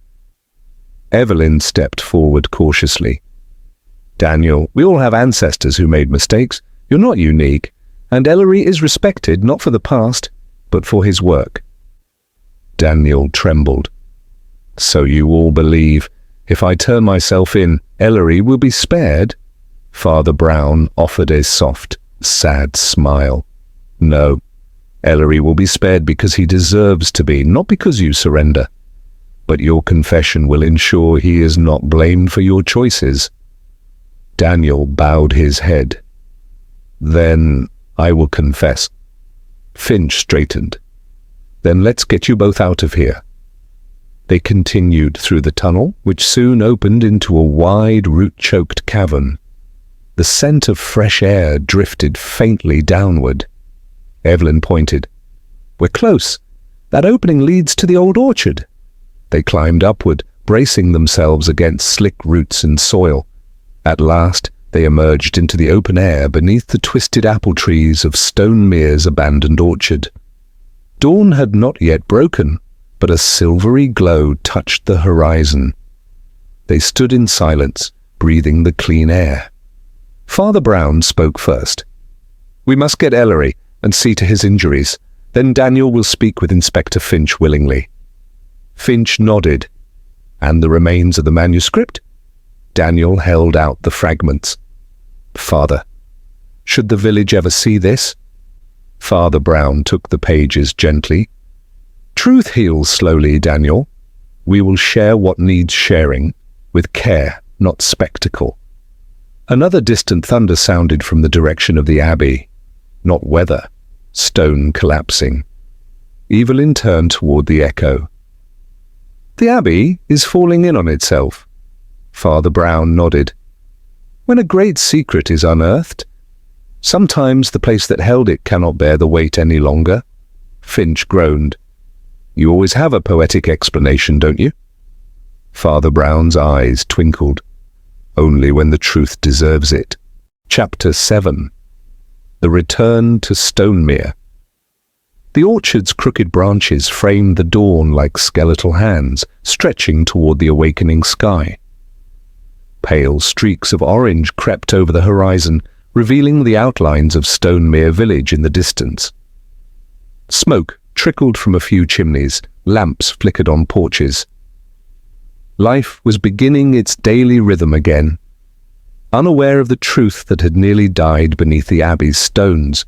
Evelyn stepped forward cautiously. "Daniel, we all have ancestors who made mistakes. You're not unique, and Ellery is respected not for the past, but for his work." Daniel trembled. "So you all believe if I turn myself in, Ellery will be spared?" Father Brown offered a soft, sad smile. "No. Ellery will be spared because he deserves to be, not because you surrender. But your confession will ensure he is not blamed for your choices." Daniel bowed his head. "Then I will confess." Finch straightened. "Then let's get you both out of here." They continued through the tunnel, which soon opened into a wide, root-choked cavern. The scent of fresh air drifted faintly downward. Evelyn pointed. "We're close. That opening leads to the old orchard." They climbed upward, bracing themselves against slick roots and soil. At last, they emerged into the open air beneath the twisted apple trees of Stonemere's abandoned orchard. Dawn had not yet broken, but a silvery glow touched the horizon. They stood in silence, breathing the clean air. Father Brown spoke first. "We must get Ellery and see to his injuries. Then Daniel will speak with Inspector Finch willingly." Finch nodded. "And the remains of the manuscript?" Daniel held out the fragments. "Father, should the village ever see this?" Father Brown took the pages gently. "Truth heals slowly, Daniel. We will share what needs sharing, with care, not spectacle." Another distant thunder sounded from the direction of the abbey. Not weather, stone collapsing. Evelyn turned toward the echo. The Abbey is falling in on itself. Father Brown nodded. When a great secret is unearthed, sometimes the place that held it cannot bear the weight any longer. Finch groaned. You always have a poetic explanation, don't you? Father Brown's eyes twinkled. Only when the truth deserves it. Chapter 7. The Return to Stonemere. The orchard's crooked branches framed the dawn like skeletal hands, stretching toward the awakening sky. Pale streaks of orange crept over the horizon, revealing the outlines of Stonemere village in the distance. Smoke trickled from a few chimneys, lamps flickered on porches. Life was beginning its daily rhythm again, unaware of the truth that had nearly died beneath the Abbey's stones.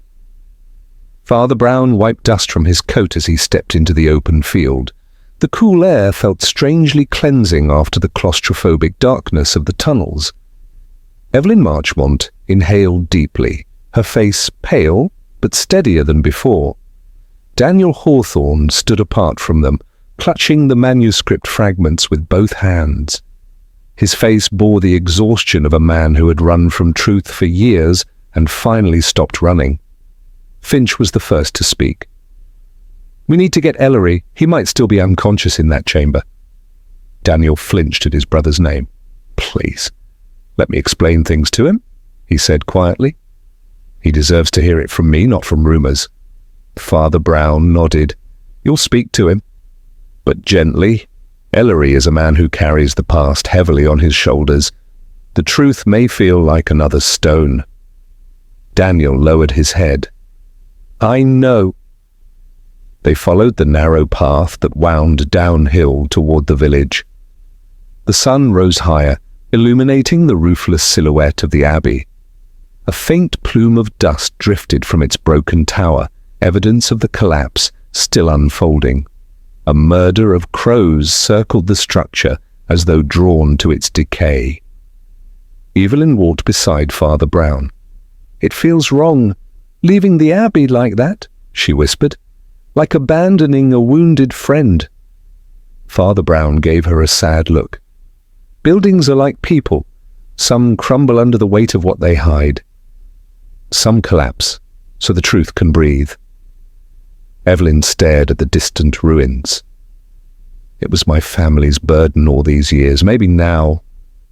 Father Brown wiped dust from his coat as he stepped into the open field. The cool air felt strangely cleansing after the claustrophobic darkness of the tunnels. Evelyn Marchmont inhaled deeply, her face pale but steadier than before. Daniel Hawthorne stood apart from them, clutching the manuscript fragments with both hands. His face bore the exhaustion of a man who had run from truth for years and finally stopped running. Finch was the first to speak. We need to get Ellery. He might still be unconscious in that chamber. Daniel flinched at his brother's name. Please, let me explain things to him, he said quietly. He deserves to hear it from me, not from rumors. Father Brown nodded. You'll speak to him, but gently. Ellery is a man who carries the past heavily on his shoulders. The truth may feel like another stone. Daniel lowered his head. I know. They followed the narrow path that wound downhill toward the village. The sun rose higher, illuminating the roofless silhouette of the Abbey. A faint plume of dust drifted from its broken tower, evidence of the collapse still unfolding. A murder of crows circled the structure as though drawn to its decay. Evelyn walked beside Father Brown. It feels wrong, leaving the Abbey like that, she whispered, like abandoning a wounded friend. Father Brown gave her a sad look. Buildings are like people. Some crumble under the weight of what they hide. Some collapse, so the truth can breathe. Evelyn stared at the distant ruins. It was my family's burden all these years. Maybe now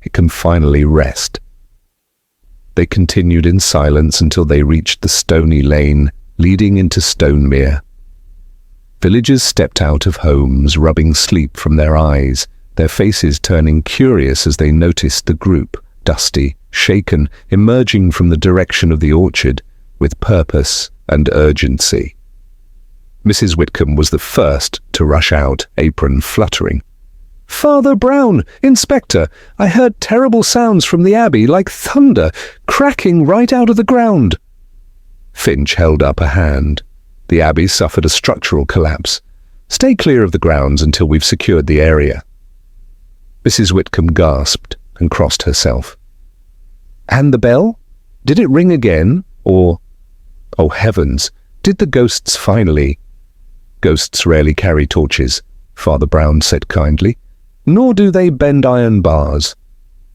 it can finally rest. They continued in silence until they reached the stony lane leading into Stonemere. Villagers stepped out of homes, rubbing sleep from their eyes, their faces turning curious as they noticed the group, dusty, shaken, emerging from the direction of the orchard with purpose and urgency. Mrs. Whitcomb was the first to rush out, apron fluttering. Father Brown, Inspector, I heard terrible sounds from the Abbey like thunder, cracking right out of the ground. Finch held up a hand. The Abbey suffered a structural collapse. Stay clear of the grounds until we've secured the area. Mrs. Whitcomb gasped and crossed herself. And the bell? Did it ring again, or... Oh heavens, did the ghosts finally... Ghosts rarely carry torches, Father Brown said kindly. Nor do they bend iron bars.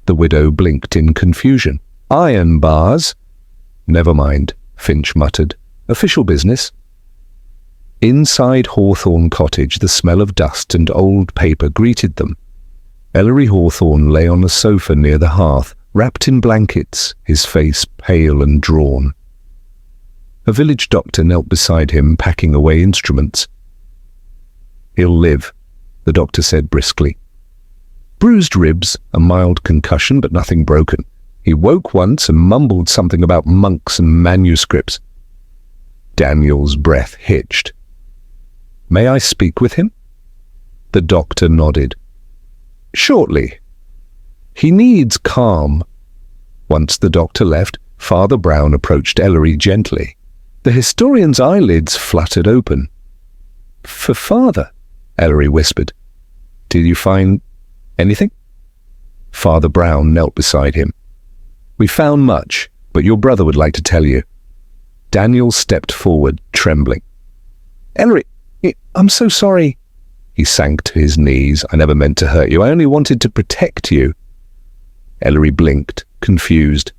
The widow blinked in confusion. Iron bars? Never mind, Finch muttered. Official business. Inside Hawthorne Cottage, the smell of dust and old paper greeted them. Ellery Hawthorne lay on a sofa near the hearth, wrapped in blankets, his face pale and drawn. A village doctor knelt beside him, packing away instruments. He'll live, the doctor said briskly. Bruised ribs, a mild concussion, but nothing broken. He woke once and mumbled something about monks and manuscripts. Daniel's breath hitched. May I speak with him? The doctor nodded. Shortly. He needs calm. Once the doctor left, Father Brown approached Ellery gently. The historian's eyelids fluttered open. For Father, Ellery whispered. Did you find anything? Father Brown knelt beside him. We found much, but your brother would like to tell you. Daniel stepped forward, trembling. Ellery, I'm so sorry. He sank to his knees. "I never meant to hurt you. I only wanted to protect you." Ellery blinked, confused.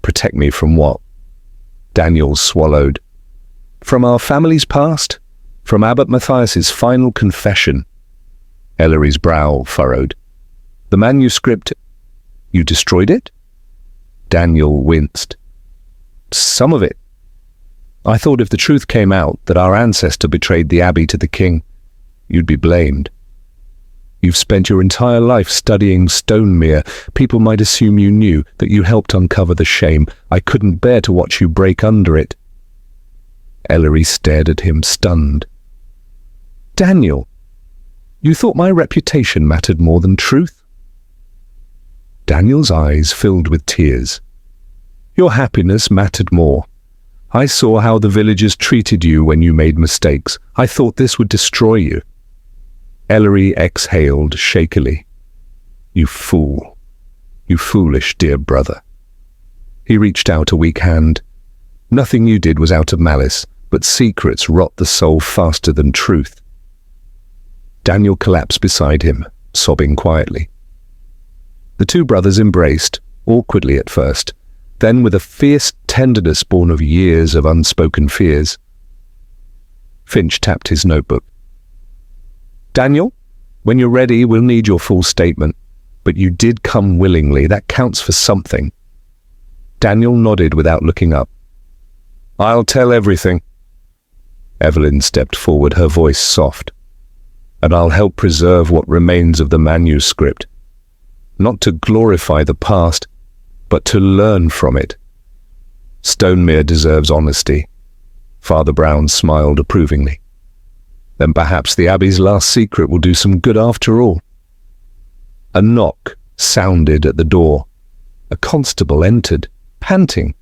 "Protect me from what?" Daniel swallowed. "From our family's past? From Abbot Matthias's final confession." Ellery's brow furrowed. "The manuscript, you destroyed it?" Daniel winced. "Some of it. I thought if the truth came out that our ancestor betrayed the Abbey to the king, you'd be blamed. You've spent your entire life studying Stonemere. People might assume you knew, that you helped uncover the shame. I couldn't bear to watch you break under it." Ellery stared at him, stunned. "Daniel, you thought my reputation mattered more than truth?" Daniel's eyes filled with tears. "Your happiness mattered more. I saw how the villagers treated you when you made mistakes. I thought this would destroy you." Ellery exhaled shakily. "You fool. You foolish dear brother." He reached out a weak hand. "Nothing you did was out of malice, but secrets rot the soul faster than truth." Daniel collapsed beside him, sobbing quietly. The two brothers embraced, awkwardly at first, then with a fierce tenderness born of years of unspoken fears. Finch tapped his notebook. "Daniel, when you're ready, we'll need your full statement. But you did come willingly. That counts for something." Daniel nodded without looking up. "I'll tell everything." Evelyn stepped forward, her voice soft. "And I'll help preserve what remains of the manuscript. Not to glorify the past, but to learn from it. Stonemere deserves honesty." Father Brown smiled approvingly. "Then perhaps the Abbey's last secret will do some good after all." A knock sounded at the door. A constable entered, panting.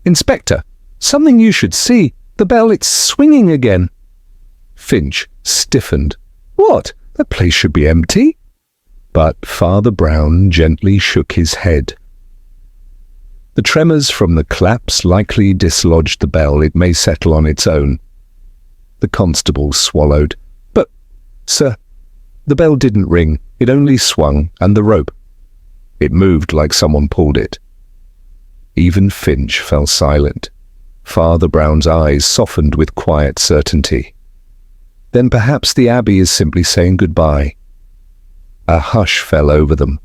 "Inspector, something you should see. The bell, it's swinging again." Finch stiffened. "What? The place should be empty." But Father Brown gently shook his head. "The tremors from the collapse likely dislodged the bell. It may settle on its own." The constable swallowed. "But, sir, the bell didn't ring. It only swung, and the rope. It moved like someone pulled it." Even Finch fell silent. Father Brown's eyes softened with quiet certainty. "Then perhaps the Abbey is simply saying goodbye." A hush fell over them.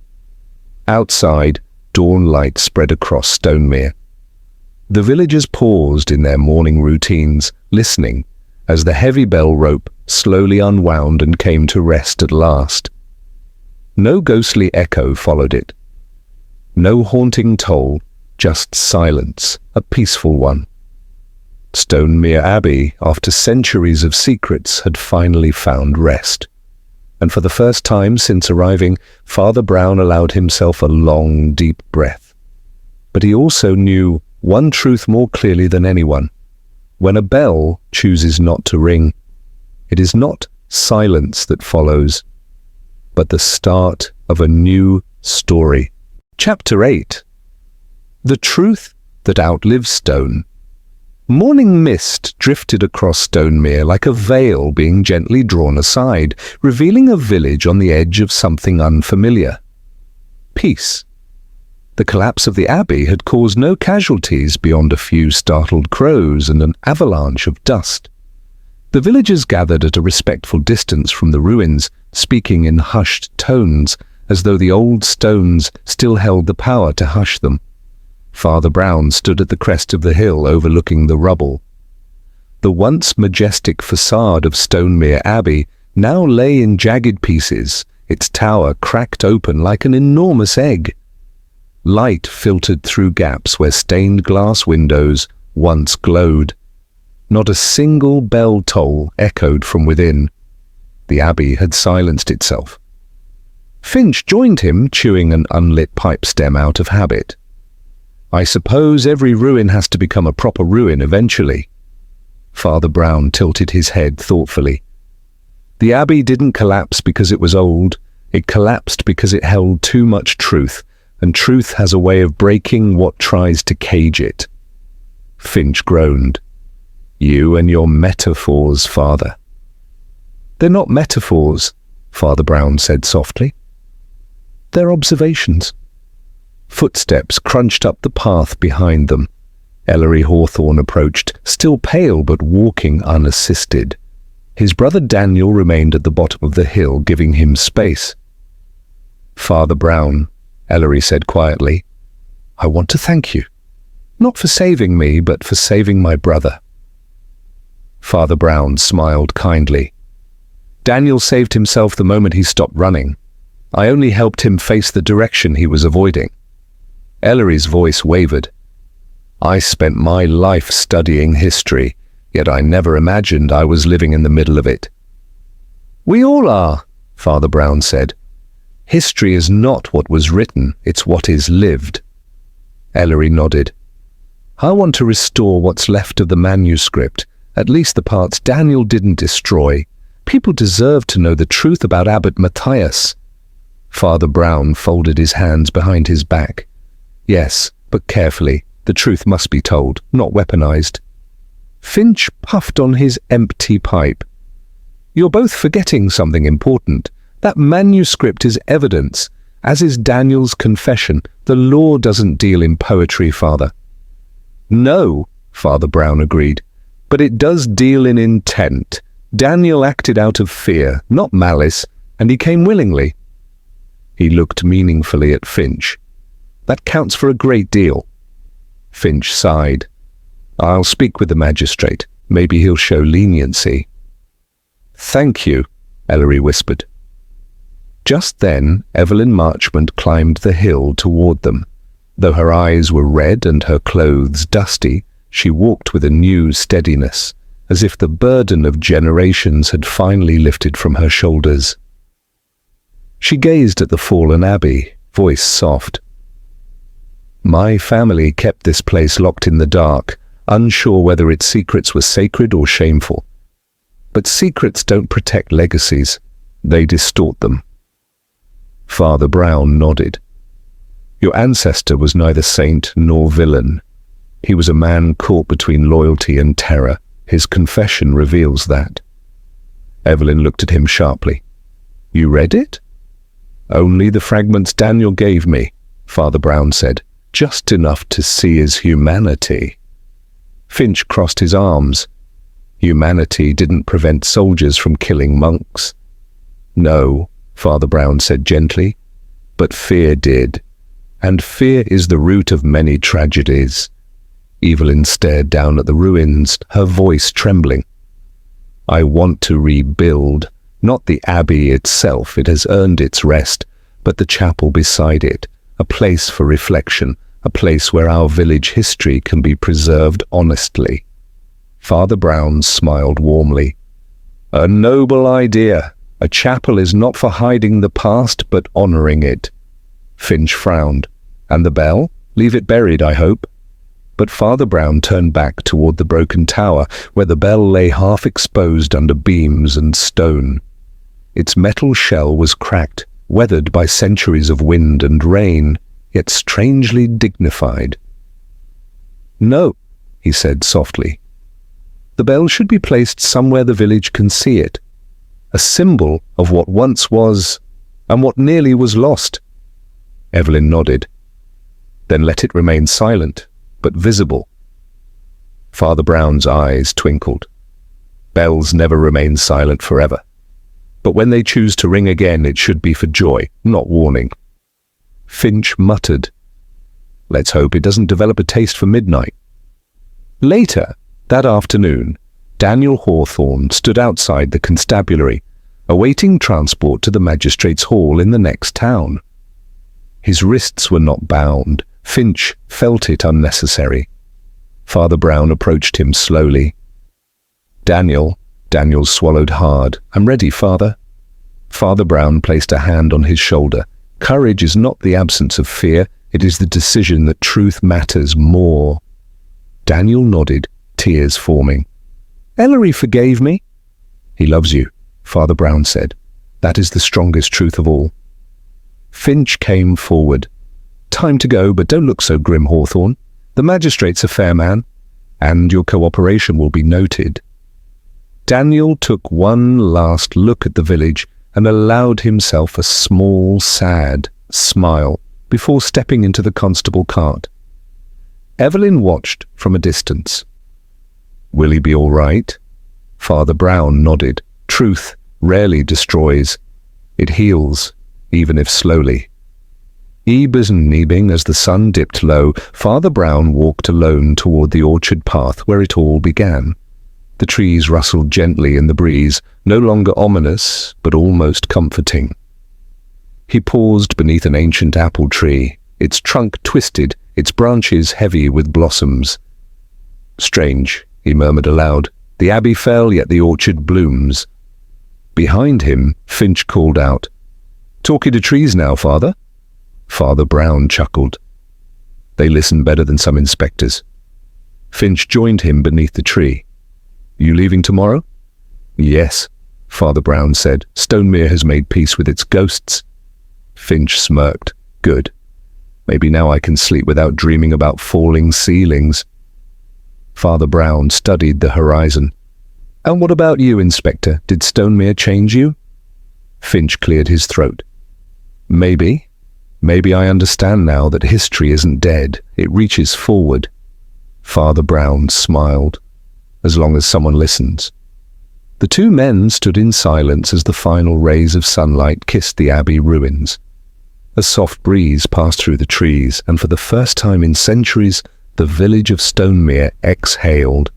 Outside, dawn light spread across Stonemere. The villagers paused in their morning routines, listening, as the heavy bell rope slowly unwound and came to rest at last. No ghostly echo followed it. No haunting toll, just silence, a peaceful one. Stonemere Abbey, after centuries of secrets, had finally found rest. And for the first time since arriving, Father Brown allowed himself a long, deep breath. But he also knew one truth more clearly than anyone. When a bell chooses not to ring, it is not silence that follows, but the start of a new story. Chapter 8. The Truth That Outlives Stone. Morning mist drifted across Stonemere like a veil being gently drawn aside, revealing a village on the edge of something unfamiliar. Peace. The collapse of the Abbey had caused no casualties beyond a few startled crows and an avalanche of dust. The villagers gathered at a respectful distance from the ruins, speaking in hushed tones, as though the old stones still held the power to hush them. Father Brown stood at the crest of the hill overlooking the rubble. The once majestic facade of Stonemere Abbey now lay in jagged pieces, its tower cracked open like an enormous egg. Light filtered through gaps where stained glass windows once glowed. Not a single bell toll echoed from within. The Abbey had silenced itself. Finch joined him, chewing an unlit pipe stem out of habit. "I suppose every ruin has to become a proper ruin eventually." Father Brown tilted his head thoughtfully. "The Abbey didn't collapse because it was old. It collapsed because it held too much truth, and truth has a way of breaking what tries to cage it." Finch groaned. "You and your metaphors, Father." They're not metaphors, Father Brown said softly. They're observations. Footsteps crunched up the path behind them. Ellery Hawthorne approached, still pale but walking unassisted. His brother Daniel remained at the bottom of the hill, giving him space. Father Brown, Ellery said quietly, I want to thank you. Not for saving me, but for saving my brother. Father Brown smiled kindly. Daniel saved himself the moment he stopped running. I only helped him face the direction he was avoiding. Ellery's voice wavered. I spent my life studying history, yet I never imagined I was living in the middle of it. We all are, Father Brown said. History is not what was written, it's what is lived. Ellery nodded. I want to restore what's left of the manuscript, at least the parts Daniel didn't destroy. People deserve to know the truth about Abbot Matthias. Father Brown folded his hands behind his back. Yes, but carefully. The truth must be told, not weaponized. Finch puffed on his empty pipe. You're both forgetting something important. That manuscript is evidence, as is Daniel's confession. The law doesn't deal in poetry, Father. No, Father Brown agreed, but it does deal in intent. Daniel acted out of fear, not malice, and he came willingly. He looked meaningfully at Finch. That counts for a great deal. Finch sighed. I'll speak with the magistrate. Maybe he'll show leniency. Thank you, Ellery whispered. Just then, Evelyn Marchmont climbed the hill toward them. Though her eyes were red and her clothes dusty, she walked with a new steadiness, as if the burden of generations had finally lifted from her shoulders. She gazed at the fallen abbey, voice soft. My family kept this place locked in the dark, unsure whether its secrets were sacred or shameful. But secrets don't protect legacies. They distort them. Father Brown nodded. Your ancestor was neither saint nor villain. He was a man caught between loyalty and terror. His confession reveals that. Evelyn looked at him sharply. You read it? Only the fragments Daniel gave me, Father Brown said. Just enough to see his humanity. Finch crossed his arms. Humanity didn't prevent soldiers from killing monks. No, Father Brown said gently, but fear did. And fear is the root of many tragedies. Evelyn stared down at the ruins, her voice trembling. I want to rebuild, not the abbey itself, it has earned its rest, but the chapel beside it, a place for reflection, a place where our village history can be preserved honestly. Father Brown smiled warmly. A noble idea. A chapel is not for hiding the past, but honoring it. Finch frowned. And the bell? Leave it buried, I hope. But Father Brown turned back toward the broken tower, where the bell lay half exposed under beams and stone. Its metal shell was cracked, weathered by centuries of wind and rain, yet strangely dignified. No, he said softly. The bell should be placed somewhere the village can see it, a symbol of what once was and what nearly was lost. Evelyn nodded. Then let it remain silent, but visible. Father Brown's eyes twinkled. Bells never remain silent forever. But when they choose to ring again, it should be for joy, not warning. Finch muttered. Let's hope it doesn't develop a taste for midnight. Later, that afternoon, Daniel Hawthorne stood outside the constabulary, awaiting transport to the magistrate's hall in the next town. His wrists were not bound. Finch felt it unnecessary. Father Brown approached him slowly. Daniel swallowed hard. I'm ready, Father. Father Brown placed a hand on his shoulder. Courage is not the absence of fear. It is the decision that truth matters more. Daniel nodded, tears forming. Ellery forgave me. He loves you, Father Brown said. That is the strongest truth of all. Finch came forward. Time to go, but don't look so grim, Hawthorne. The magistrate's a fair man, and your cooperation will be noted. Daniel took one last look at the village and allowed himself a small, sad smile before stepping into the constable cart. Evelyn watched from a distance. "Will he be all right?" Father Brown nodded. "Truth rarely destroys. It heals, even if slowly." Ebbing as the sun dipped low, Father Brown walked alone toward the orchard path where it all began. The trees rustled gently in the breeze, no longer ominous, but almost comforting. He paused beneath an ancient apple tree, its trunk twisted, its branches heavy with blossoms. "Strange," he murmured aloud. "The abbey fell, yet the orchard blooms." Behind him, Finch called out, "Talking to trees now, Father?" Father Brown chuckled. "They listen better than some inspectors." Finch joined him beneath the tree. "You leaving tomorrow?" "Yes," Father Brown said. "Stonemere has made peace with its ghosts." Finch smirked. "Good. Maybe now I can sleep without dreaming about falling ceilings." Father Brown studied the horizon. "And what about you, Inspector? Did Stonemere change you?" Finch cleared his throat. "Maybe. Maybe I understand now that history isn't dead. It reaches forward." Father Brown smiled. "As long as someone listens." The two men stood in silence as the final rays of sunlight kissed the abbey ruins. A soft breeze passed through the trees, and for the first time in centuries, the village of Stonemere exhaled,